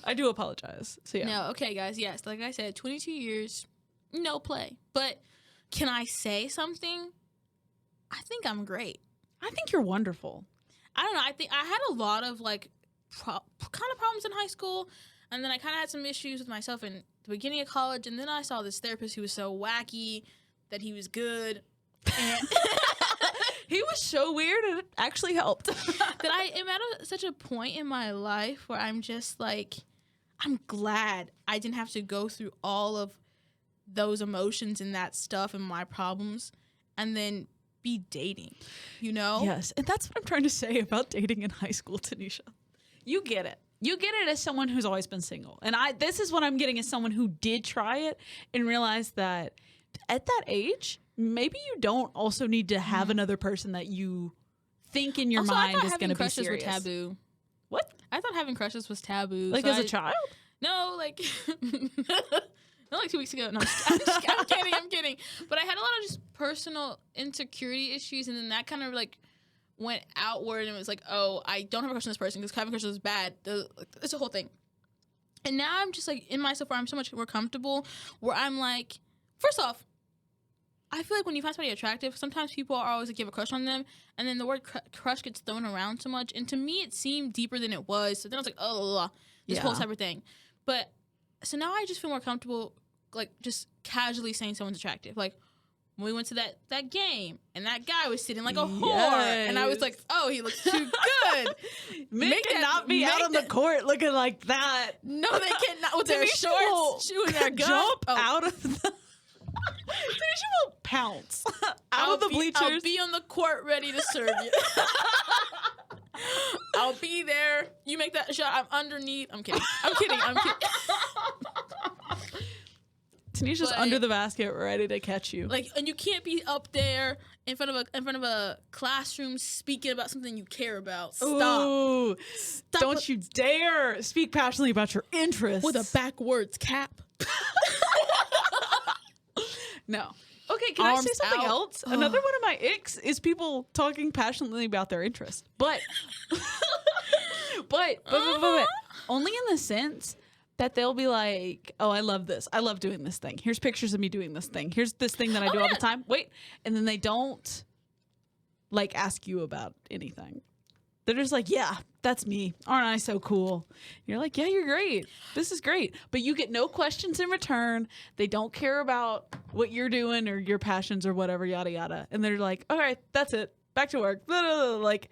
I do apologize. So yeah. No, okay, guys. Yes, like I said, 22 years, no play. But can I say something? I think I'm great. I think you're wonderful. I don't know. I think I had a lot of like kind of problems in high school, and then I kind of had some issues with myself in the beginning of college, and then I saw this therapist who was so wacky that he was good. And he was so weird, and it actually helped. That I am at such a point in my life where I'm just like, I'm glad I didn't have to go through all of those emotions and that stuff and my problems and then be dating, you know? Yes, and that's what I'm trying to say about dating in high school, Tanesha. You get it. You get it as someone who's always been single. And this is what I'm getting as someone who did try it and realized that at that age, maybe you don't also need to have another person that you think in your mind is going to be serious. Was taboo. What? I thought having crushes was taboo. Like as a child? No, like not like 2 weeks ago. No, I'm kidding. But I had a lot of just personal insecurity issues, and then that kind of like went outward, and it was like, oh, I don't have a crush on this person because having crushes is bad. It's a whole thing. And now I'm just like in myself where I'm so much more comfortable, where I'm like, first off, I feel like when you find somebody attractive, sometimes people are always like, you have a crush on them, and then the word crush gets thrown around so much, and to me it seemed deeper than it was. So then I was like, oh, this whole type of thing. But so now I just feel more comfortable, like just casually saying someone's attractive. Like when we went to that game, and that guy was sitting like a whore, and I was like, oh, he looks too good. Men cannot be out on the court looking like that. No, they cannot with their shorts, chewing their gum. Jump out of the. Tanesha will pounce out of the bleachers. I'll be on the court ready to serve you. I'll be there. You make that shot. I'm underneath. I'm kidding. Tanisha's under the basket, ready to catch you. Like, and you can't be up there in front of a classroom speaking about something you care about. Stop. Ooh, don't you dare speak passionately about your interests with a backwards cap. No. Okay, can I say something else? Another one of my icks is people talking passionately about their interests. But only in the sense that they'll be like, oh, I love this. I love doing this thing. Here's pictures of me doing this thing. Here's this thing that I do all the time. Wait. And then they don't like ask you about anything. They're just like, yeah, that's me. Aren't I so cool? You're like, yeah, you're great. This is great. But you get no questions in return. They don't care about what you're doing or your passions or whatever, yada, yada. And they're like, all right, that's it. Back to work. Like,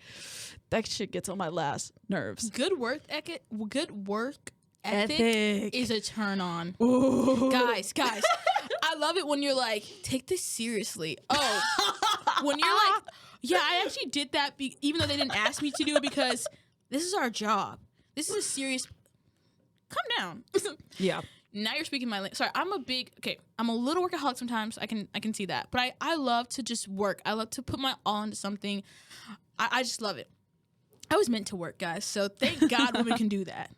That shit gets on my last nerves. Good work ethic is a turn on. Ooh. Guys, I love it when you're like, take this seriously. Oh, when you're like, yeah, I actually did that even though they didn't ask me to do it because this is our job. This is a serious. Calm down. Yeah. Now you're speaking my language. Sorry, I'm a little workaholic sometimes. I can see that. But I love to just work. I love to put my all into something. I just love it. I was meant to work, guys. So thank God women can do that.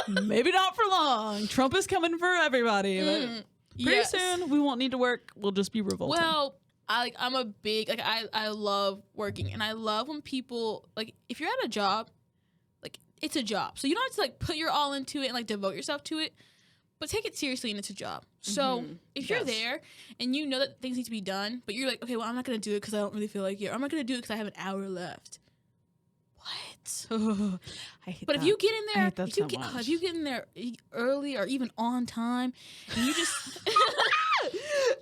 Maybe not for long. Trump is coming for everybody. But pretty soon we won't need to work. We'll just be revolting. Well, I'm a big I love working, and I love when people like if you're at a job, like it's a job, so you don't have to like put your all into it and like devote yourself to it, but take it seriously and it's a job. So if you're there and you know that things need to be done, but you're like, okay, well I'm not gonna do it because I don't really feel like it. Or I'm not gonna do it because I have an hour left. What? I hate but that. if you get in there, I hate that if you get in there early or even on time, and you just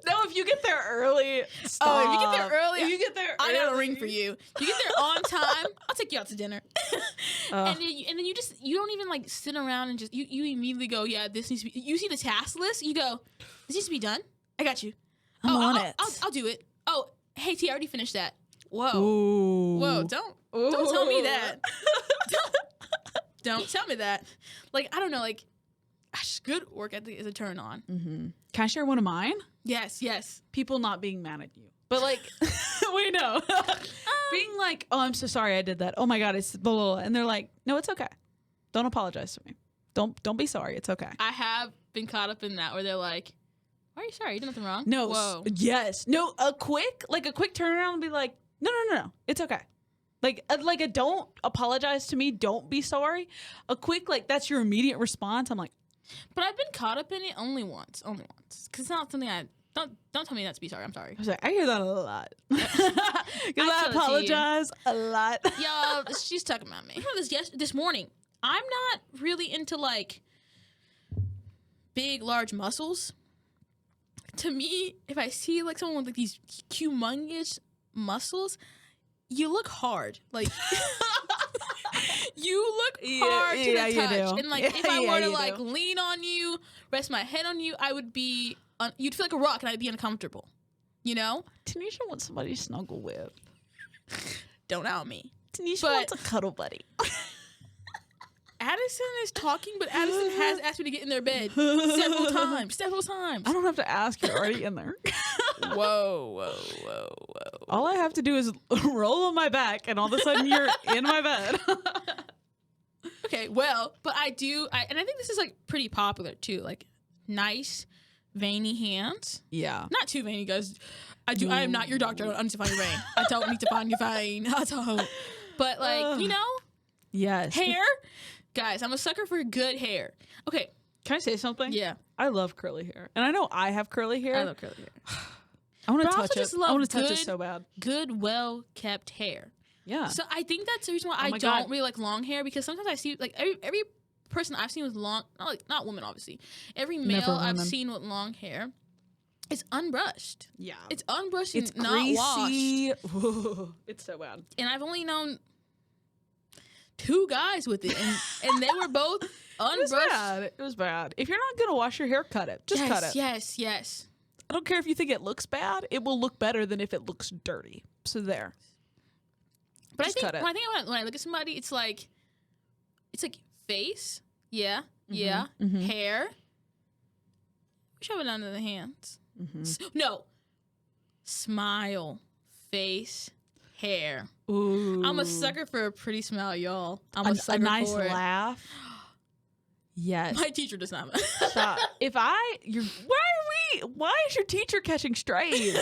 no, if you get there early, stop. oh, if you get there early, if you get there, I got a ring for you. You get there on time, I'll take you out to dinner. And then you don't even like sit around and just you immediately go, yeah, this needs to be. You see the task list, you go, this needs to be done. I got you. I'm on it. I'll do it. Oh, hey T, I already finished that. Whoa, Ooh. whoa, don't tell me that. Don't tell me that. Like I don't know, like gosh, good work ethic is a turn on. Mm-hmm. Can I share one of mine? Yes. People not being mad at you, but like, we know, being like, oh, I'm so sorry I did that. Oh my God, it's blah, blah, blah. And they're like, no, it's okay. Don't apologize to me. Don't be sorry. It's okay. I have been caught up in that where they're like, why are you sorry? You did nothing wrong. No. Whoa. Yes. No. A quick turnaround and be like, no. It's okay. Like a don't apologize to me. Don't be sorry. A quick, like, that's your immediate response. I'm like, but I've been caught up in it only once. Because it's not something don't tell me not to be sorry. I'm sorry. I was like, I hear that a lot. Because I apologize a lot. Y'all, she's talking about me. This morning, I'm not really into like big, large muscles. To me, if I see like someone with like these humongous muscles, you look hard. Like you look hard to the touch. You do. And like if I were to like lean on you, rest my head on you, I would be you'd feel like a rock and I'd be uncomfortable. You know? Tanesha wants somebody to snuggle with. Don't out me. Tanesha wants a cuddle buddy. Addison is talking, but Addison has asked me to get in their bed several times. I don't have to ask. You're already in there. Whoa. All I have to do is roll on my back, and all of a sudden you're in my bed. Okay, well, but I think this is like pretty popular too. Like nice, veiny hands. Yeah. Not too veiny, guys. I am not your doctor. I don't need to find your vein. I don't need to find your vein. I don't. But like, you know? Yes. Hair? Guys, I'm a sucker for good hair. Okay. Can I say something? Yeah. I love curly hair. And I know I have curly hair. I love curly hair. I want to But I touch also it. just love I want to touch it so bad. Good, well-kept hair. Yeah. So I think that's the reason why Oh I my don't God. really like long hair, because sometimes I see like every person I've seen with long, not women obviously, every male I've seen with long hair is unbrushed. Yeah. It's unbrushed It's and not greasy. washed. It's so bad. And I've only known 2 guys with it, and they were both unbrushed. It was bad. If you're not gonna wash your hair, cut it. Just cut it. Yes. I don't care if you think it looks bad. It will look better than if it looks dirty. So there. But Just I cut think it. when I look at somebody, it's like face, yeah, Mm-hmm. hair. Shove it under the hands. Mm-hmm. No, smile, face, hair. Ooh. I'm a sucker for a pretty smile, y'all. I'm a a sucker nice for it. laugh. Yes. My teacher does not. Stop. Why is your teacher catching strays?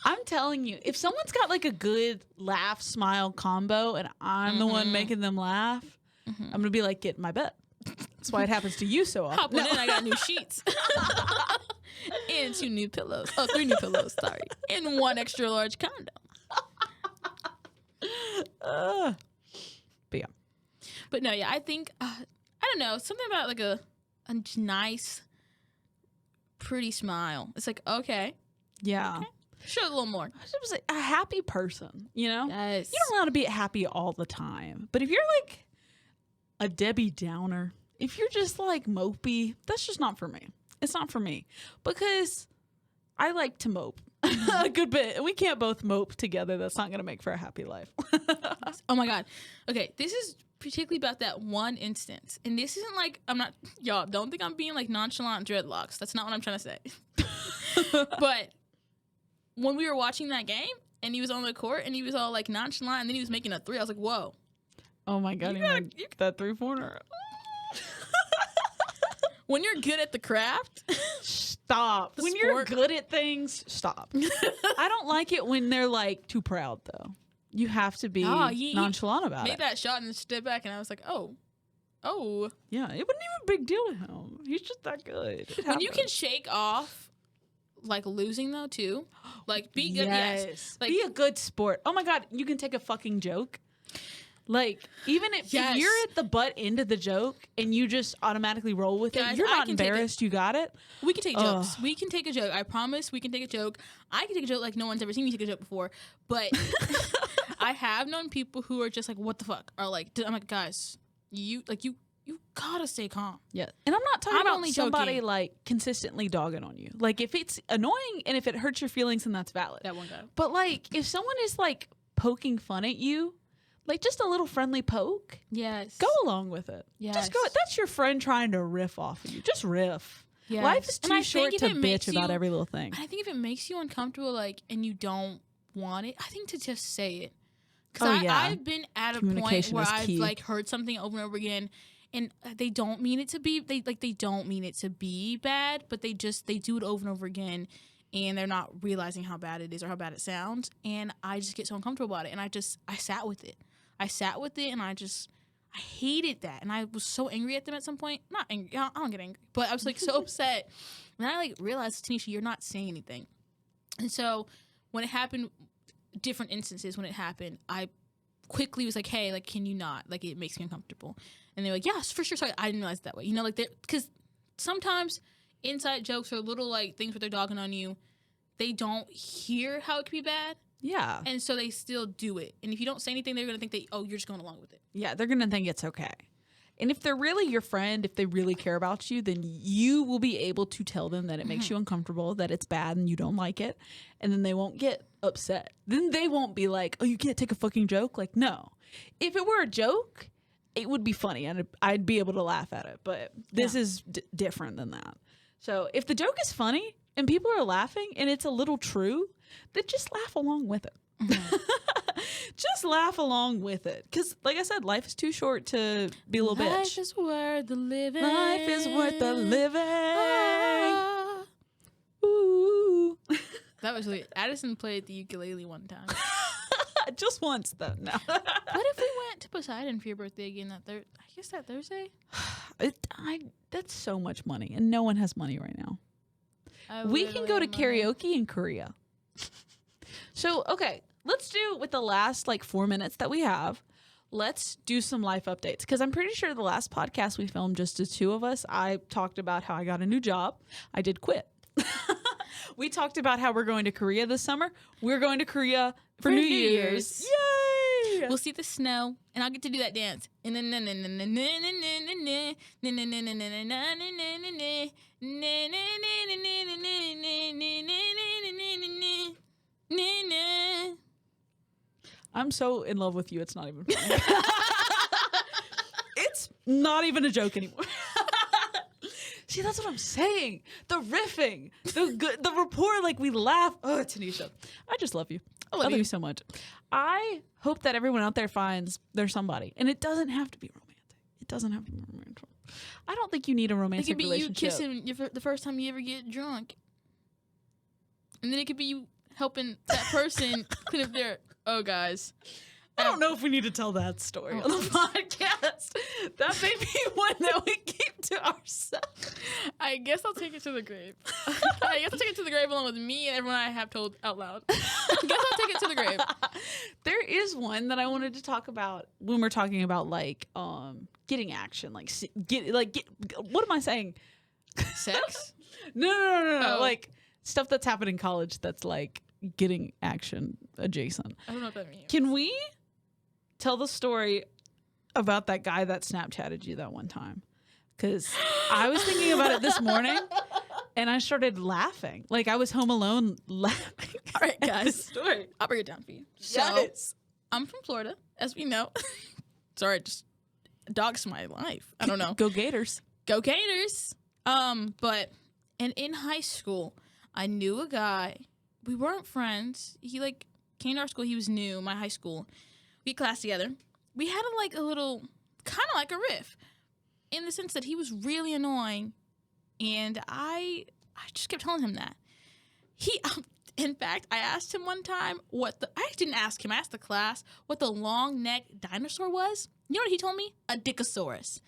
I'm telling you, if someone's got like a good laugh smile combo and I'm the one making them laugh, I'm gonna be like, get in my bed. That's why it happens to you so often. Hop on in, I got new sheets. And 2 new pillows. Oh, 3 new pillows, sorry. And 1 extra large condom. But yeah. But no, yeah, I think, I don't know, something about like a nice, pretty smile. It's like, okay. Yeah. Okay. Show a little more. I was like, a happy person, you know? Yes. You don't want to be happy all the time. But if you're like a Debbie Downer, if you're just like mopey, that's just not for me. It's not for me because I like to mope a good bit. And we can't both mope together. That's not going to make for a happy life. Oh my God. Okay. This is particularly about that one instance. And this isn't like, y'all don't think I'm being like nonchalant dreadlocks. That's not what I'm trying to say. But when we were watching that game and he was on the court and he was all like nonchalant and then he was making a three, I was like, whoa. Oh my God. You that 3-pointer. When you're good at the craft, stop. When you're good at things, stop. I don't like it when they're like too proud though. You have to be nonchalant about it. Made that shot and then stood back and I was like, oh. Yeah, it wasn't even a big deal to him. He's just that good. When you can shake off like losing though too, like be good. Yes. Like, be a good sport. Oh my God, you can take a fucking joke. Like, even if you're at the butt end of the joke and you just automatically roll with it, you're not embarrassed you got it. We can take jokes. We can take a joke. I promise we can take a joke. I can take a joke like no one's ever seen me take a joke before. But I have known people who are just like, what the fuck? Or like, I'm like, guys, you gotta stay calm. Yeah. And I'm not talking about somebody like consistently dogging on you. Like, if it's annoying and if it hurts your feelings, then that's valid. That one guy. But like, if someone is like poking fun at you, like just a little friendly poke. Yes. Go along with it. Yes. Just go. That's your friend trying to riff off of you. Just riff. Yes. Life is too short to bitch about every little thing. I think if it makes you uncomfortable, like, and you don't want it, I think to just say it. Because I've been at a point where I've like heard something over and over again, and they don't mean it to be. They don't mean it to be bad, but they do it over and over again. And they're not realizing how bad it is or how bad it sounds. And I just get so uncomfortable about it. And I sat with it. And I hated that. And I was so angry at them at some point. Not angry. I don't get angry. But I was like so upset. And I like realized, Tanesha, you're not saying anything. And so when it happened, different instances when it happened, I quickly was like, hey, like, can you not? Like, it makes me uncomfortable. And they were like, yes, for sure. Sorry, I didn't realize it that way. You know, like, because sometimes inside jokes or little like things where they're dogging on you, they don't hear how it could be bad. Yeah. And so they still do it. And if you don't say anything, they're going to think you're just going along with it. Yeah, they're going to think it's okay. And if they're really your friend, if they really care about you, then you will be able to tell them that it makes you uncomfortable, that it's bad and you don't like it. And then they won't get upset. Then they won't be like, oh, you can't take a fucking joke? Like, no. If it were a joke, it would be funny and I'd be able to laugh at it. But this is different than that. So if the joke is funny and people are laughing and it's a little true, then just laugh along with it. Just laugh along with it. Because, like I said, life is too short to be a little bitch. Life is worth the living. Life is worth the living. Ooh. That was really... Addison played the ukulele one time. Just once, though. No. What if we went to Poseidon for your birthday again that Thursday? That's so much money, and no one has money right now. We can go to karaoke in Korea. So, okay, let's do with the last 4 minutes that we have. Let's do some life updates because I'm pretty sure the last podcast we filmed just the two of us, I talked about how I got a new job. I did quit. We talked about how we're going to Korea this summer. We're going to Korea for New Year's. Yay! We'll see the snow, and I'll get to do that dance. I'm so in love with you, it's not even funny. It's not even a joke anymore. See, that's what I'm saying. The riffing, the rapport, we laugh. Oh, Tanesha, I just love you. I love you so much. I hope that everyone out there finds there's somebody, and it doesn't have to be romantic. It doesn't have to be romantic. I don't think you need a romantic relationship. It could be you kissing the first time you ever get drunk, and then it could be you helping that person clean up their. Oh, guys. I don't know if we need to tell that story on the podcast. That may be one that we keep to ourselves. I guess I'll take it to the grave. I guess I'll take it to the grave along with me and everyone I have told out loud. I guess I'll take it to the grave. There is one that I wanted to talk about when we're talking about getting action. What am I saying? Sex? No. Stuff that's happened in college that's getting action adjacent. I don't know what that means. Can we tell the story about that guy that Snapchatted you that one time? Because I was thinking about it this morning, and I started laughing. Like, I was home alone laughing. All right, at guys. this story. I'll break it down for you. So, Yes. I'm from Florida, as we know. Sorry, just dogs my life. I don't know. Go Gators. Go Gators. But in high school, I knew a guy. We weren't friends. He like came to our school. He was new, my high school. We had class together. We had a little, kind of like a riff, in the sense that he was really annoying, and I just kept telling him that. He, in fact, I asked him one time I didn't ask him. I asked the class what the long neck dinosaur was. You know what he told me? A dickosaurus.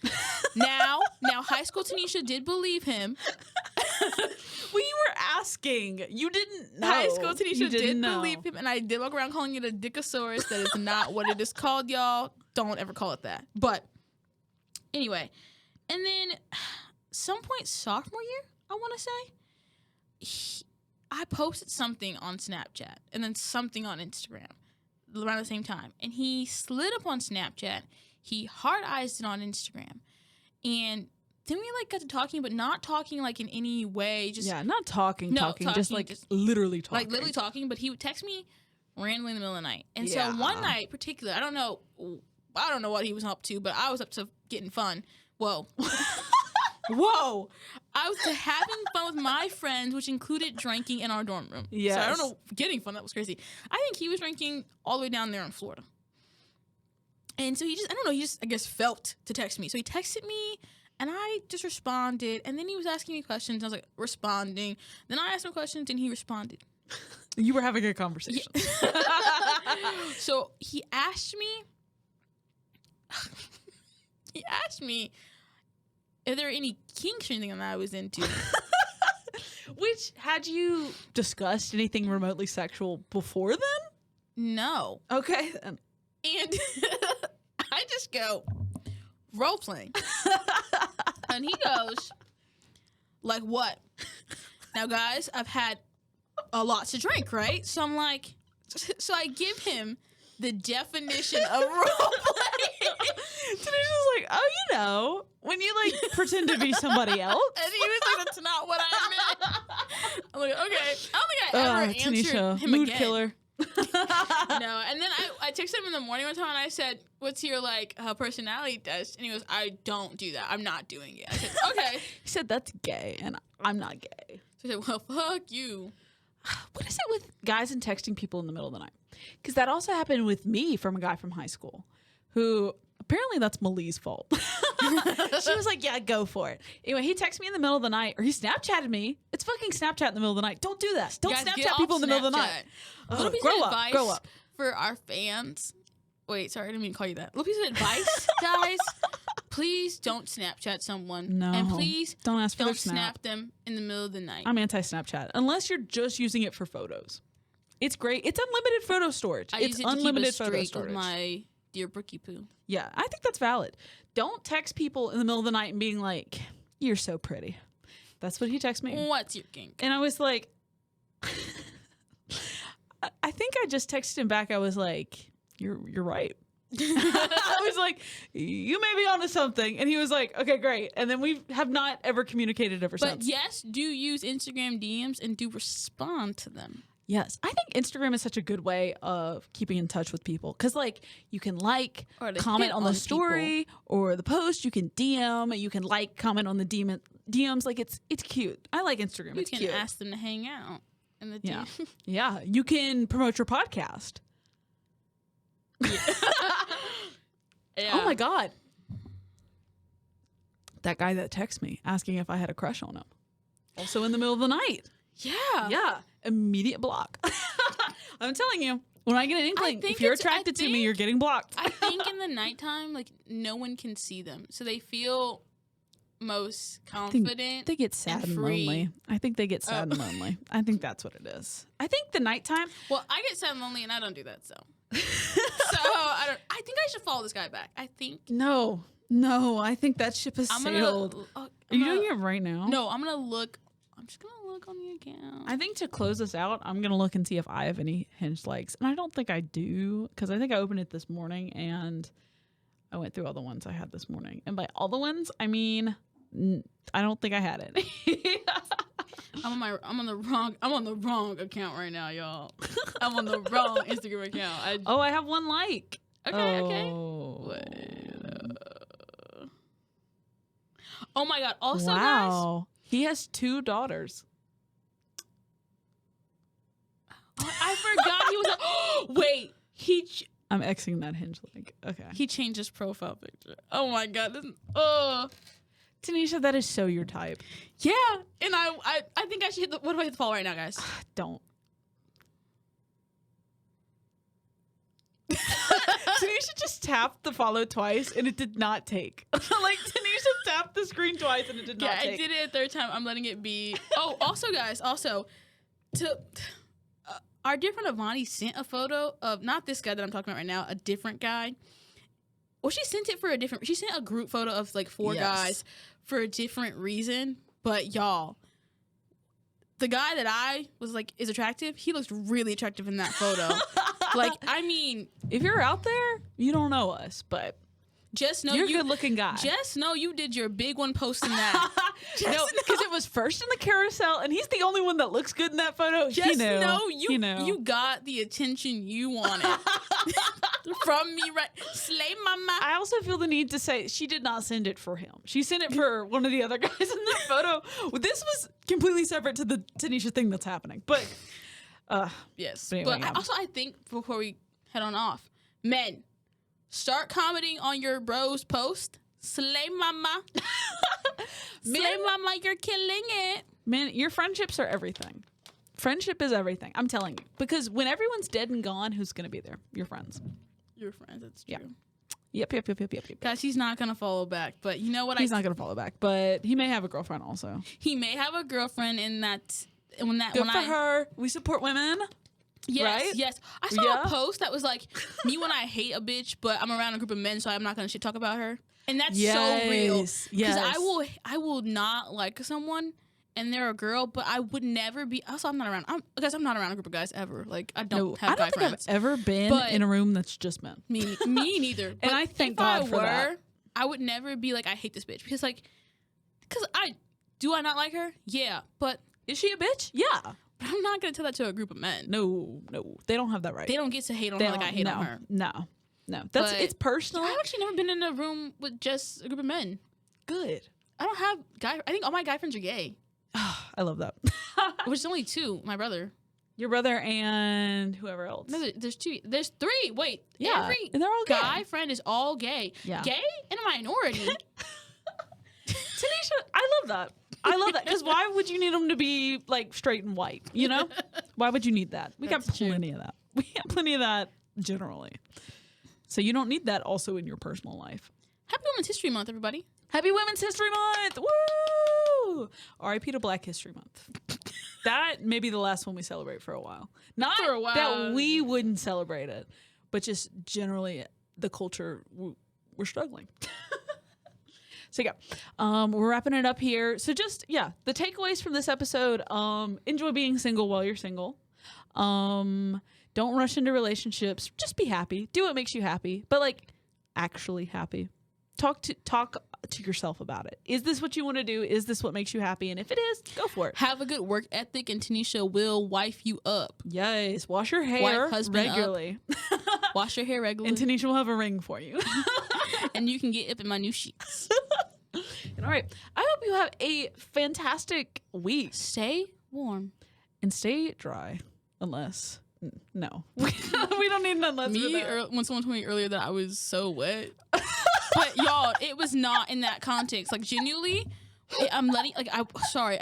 Now, high school Tanesha did believe him. We were asking. You didn't know. High school Tanesha did know. believe him, and I did walk around calling it a dickosaurus. That is not what it is called, y'all. Don't ever call it that. But anyway, and then some point sophomore year, I want to say, I posted something on Snapchat and then something on Instagram around the same time, and he slid up on Snapchat. He hard-eyed it on Instagram, and then we got to talking, but not talking in any way. Just not talking, just literally talking. literally talking. But he would text me randomly in the middle of the night, and so one night in particular, I don't know what he was up to, but I was up to getting fun. Whoa. Whoa. I was having fun with my friends, which included drinking in our dorm room. Yes. So I don't know, getting fun, that was crazy. I think he was drinking all the way down there in Florida. And so he I guess felt to text me. So he texted me, and I just responded, and then he was asking me questions. I was responding. Then I asked him questions, and he responded. You were having a conversation. Yeah. So he asked me if there were any kinks or anything that I was into. Which, had you discussed anything remotely sexual before then? No. Okay, then. And I just go, role playing. And he goes, like what? Now, guys, I've had a lot to drink, right? So I'm like, so I give him the definition of role playing. Tanisha's like, oh, when you pretend to be somebody else. And he was like, that's not what I meant. I'm like, okay. I don't think I ever answered Tanisha, him mood again. Killer. No, and then I texted him in the morning one time, and I said, what's your personality test? And he goes, I don't do that. I'm not doing it. I said, okay. He said, that's gay, and I'm not gay. So I said, well, fuck you. What is it with guys and texting people in the middle of the night? Because that also happened with me from a guy from high school who apparently that's Malie's fault. She was like, yeah, go for it. Anyway, he texted me in the middle of the night, or he Snapchatted me. It's fucking Snapchat in the middle of the night. Don't do that. Don't Guys, get Snapchat off people in the middle of the night. A little piece grow of up, advice grow up. for our fans. Wait, sorry, I didn't mean to call you that. A little piece of advice, guys. Please don't Snapchat someone. No. And please don't ask for their don't snap. snap them in the middle of the night. I'm anti-Snapchat unless you're just using it for photos. It's great. It's unlimited photo storage. I It's use it to unlimited keep a photo streak storage. of my dear Brookie Poo. Yeah, I think that's valid. Don't text people in the middle of the night and being like, "You're so pretty." That's what he texted me. What's your kink? And I was like, I think I just texted him back. I was like, "You're right." I was like, "You may be onto something," and he was like, "Okay, great." And then we have not ever communicated ever But since. yes, do use Instagram DMs and do respond to them. Yes, I think Instagram is such a good way of keeping in touch with people because, you can Or to comment hit on the on story or the post. You can DM. You can comment on the DMs. It's cute. I like Instagram. You It's can cute. ask them to hang out in the Yeah, DM. yeah. You can promote your podcast. Yeah. Oh my god, that guy that texted me asking if I had a crush on him, also in the middle of the night. Yeah. Yeah, immediate block. I'm telling you, when I get an inkling, think if you're it's- attracted to me, you're getting blocked. I think in the nighttime, no one can see them, so they feel most confident. They get sad and free. lonely. I think they get sad and lonely. I think that's what it is. I think the nighttime. Well, I get sad and lonely, and I don't do that. So, I think I should follow this guy back. I think No, I think that ship has I'm sailed. gonna. Are you doing it right now? No, I'm gonna look I'm just going to look on the account. I think to close this out, I'm going to look and see if I have any Hinge likes. And I don't think I do, because I think I opened it this morning and I went through all the ones I had this morning. And by all the ones, I mean, I don't think I had it. I'm on the wrong account right now, y'all. I'm on the wrong Instagram account. I have one like. Okay. Wait. Oh my God. Also, wow. He has 2 daughters. I forgot he was wait, I'm Xing that Hinge link. Okay. he changed his profile picture. Oh my God. Tanesha, that is so your type. Yeah. And I think I should hit what do I hit the follow right now, guys? Don't. Tanesha just tapped the follow twice and it did not take. Like, Tanesha tapped the screen twice and it did not take. I did it a third time. I'm letting it be. Oh, also, guys, our different Avani sent a photo of, not this guy that I'm talking about right now, a different guy. Well, she sent a group photo of like 4 guys for a different reason. But y'all, the guy that I was like is attractive, he looks really attractive in that photo. Like, I mean, if you're out there, you don't know us, but just know you're a good-looking guy. Just know you did your big one posting that. No, because it was first in the carousel, and he's the only one that looks good in that photo. Just know you got the attention you wanted from me, right? Slay mama. I also feel the need to say she did not send it for him. She sent it for one of the other guys in the photo. This was completely separate to the Tanesha thing that's happening, but yes. But, anyway, but I think before we head on off, men, start commenting on your bros post. Slay mama. Slay mama, you're killing it. Man, your friendships are everything. Friendship is everything. I'm telling you. Because when everyone's dead and gone, who's going to be there? Your friends. Your friends, that's true. Yep. Guys, he's not going to follow back. But you know what? He's not going to follow back. But he may have a girlfriend also. He may have a girlfriend in that. Good for her. We support women. Yes, right? yes. I saw a post that was like, me when I hate a bitch, but I'm around a group of men, so I'm not going to shit talk about her. And that's so real. Because I will not like someone and they're a girl, but I would never be. Also, I'm not around a group of guys ever. Like, I don't have guy friends. I've ever been in a room that's just men. Me neither. And I thank God for that. I would never be like, I hate this bitch. Because do I not like her? Yeah. But is she a bitch? Yeah. But I'm not going to tell that to a group of men. No. They don't have that right. They don't get to hate on her like I hate on her. No. It's personal. I've actually never been in a room with just a group of men. Good. I don't have I think all my guy friends are gay. I love that. Which is only 2. My brother. Your brother and whoever else. No, there's 2. There's 3. Wait. Yeah. And they're all gay. Guy friend is all gay. Yeah. Gay and a minority. Tanesha, I love that. Because why would you need them to be like straight and white? You know? Why would you need that? We got plenty of that. We have plenty of that generally. So you don't need that also in your personal life. Happy Women's History Month, everybody. Happy Women's History Month. Woo! R.I.P. to Black History Month. That may be the last one we celebrate for a while. Not for a while. That we wouldn't celebrate it, but just generally the culture, we're struggling. So yeah, we're wrapping it up here. So just, the takeaways from this episode, enjoy being single while you're single. Don't rush into relationships. Just be happy. Do what makes you happy, but like actually happy. Talk to yourself about it. Is this what you want to do? Is this what makes you happy? And if it is, go for it. Have a good work ethic and Tanesha will wife you up. Yes. Wash your hair regularly. Wash your hair regularly. And Tanesha will have a ring for you. And you can get up in my new sheets. All right. I hope you have a fantastic week. Stay warm. And stay dry. Unless, no. We don't need an unless. When someone told me earlier that I was so wet. But y'all, it was not in that context. Like, genuinely, I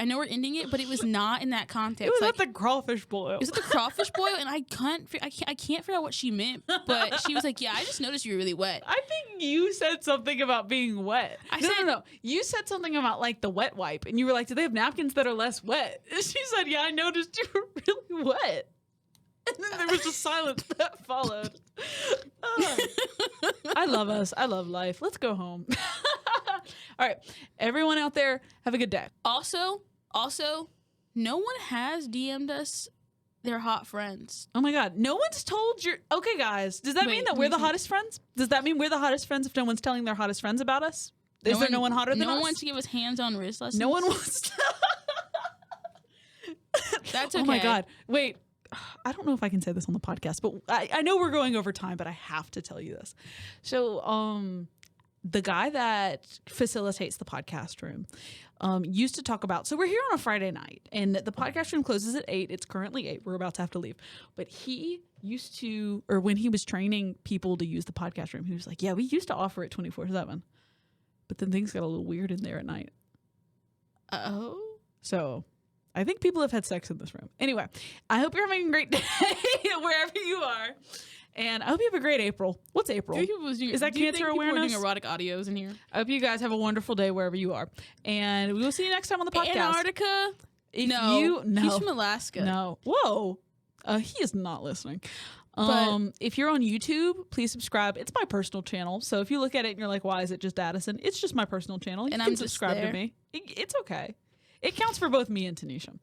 know we're ending it, but it was not in that context. It was at the crawfish boil. It was at the crawfish boil, and I can't figure out what she meant. But she was like, "Yeah, I just noticed you were really wet." I think you said something about being wet. No. You said something about like the wet wipe, and you were like, "Do they have napkins that are less wet?" And she said, "Yeah, I noticed you were really wet." And then there was a silence that followed. I love us. I love life. Let's go home. All right. Everyone out there, have a good day. Also, No one has DM'd us their hot friends. Oh my God. No one's told your. Okay, guys. Does that mean that we're the hottest friends? Does that mean we're the hottest friends if no one's telling their hottest friends about us? Is there no one hotter than us? No one wants to give us hands-on wrist lessons. No one wants to. That's okay. Oh my God. Wait. I don't know if I can say this on the podcast, but I know we're going over time, but I have to tell you this. So, the guy that facilitates the podcast room used to talk about, so we're here on a Friday night and the podcast room closes at 8. It's currently 8. We're about to have to leave. But he used to, or when he was training people to use the podcast room, he was like, yeah, we used to offer it 24/7. But then things got a little weird in there at night. Oh. So I think people have had sex in this room. Anyway, I hope you're having a great day wherever you are. And I hope you have a great April. What's April? Is that cancer awareness? Doing erotic audios in here. I hope you guys have a wonderful day wherever you are. And we will see you next time on the podcast. Antarctica? If No. No. He's from Alaska. No. Whoa. He is not listening. If you're on YouTube, please subscribe. It's my personal channel. So if you look at it and you're like, why is it just Addison? It's just my personal channel. You And can I'm just subscribe to there. me. It's okay. It counts for both me and Tanesha.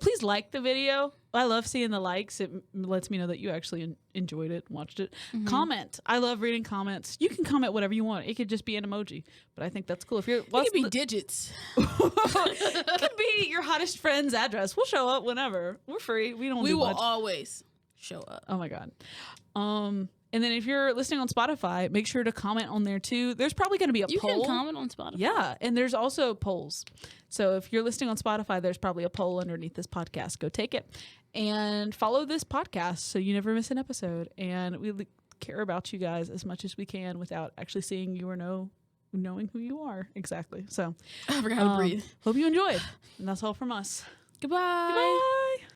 Please like the video. I love seeing the likes. It lets me know that you actually enjoyed it, watched it. Mm-hmm. Comment. I love reading comments. You can comment whatever you want. It could just be an emoji, but I think that's cool. If you're, It could be digits. it could be your hottest friend's address. We'll show up whenever. We're free. We don't. We do will much. always show up. Oh my God. And then if you're listening on Spotify, make sure to comment on there too. There's probably going to be a You poll. can comment on Spotify. Yeah, and there's also polls. So if you're listening on Spotify, there's probably a poll underneath this podcast. Go take it and follow this podcast so you never miss an episode. And we care about you guys as much as we can without actually seeing you or knowing who you are exactly. So I forgot how to breathe. Hope you enjoyed. And that's all from us. Goodbye. Goodbye.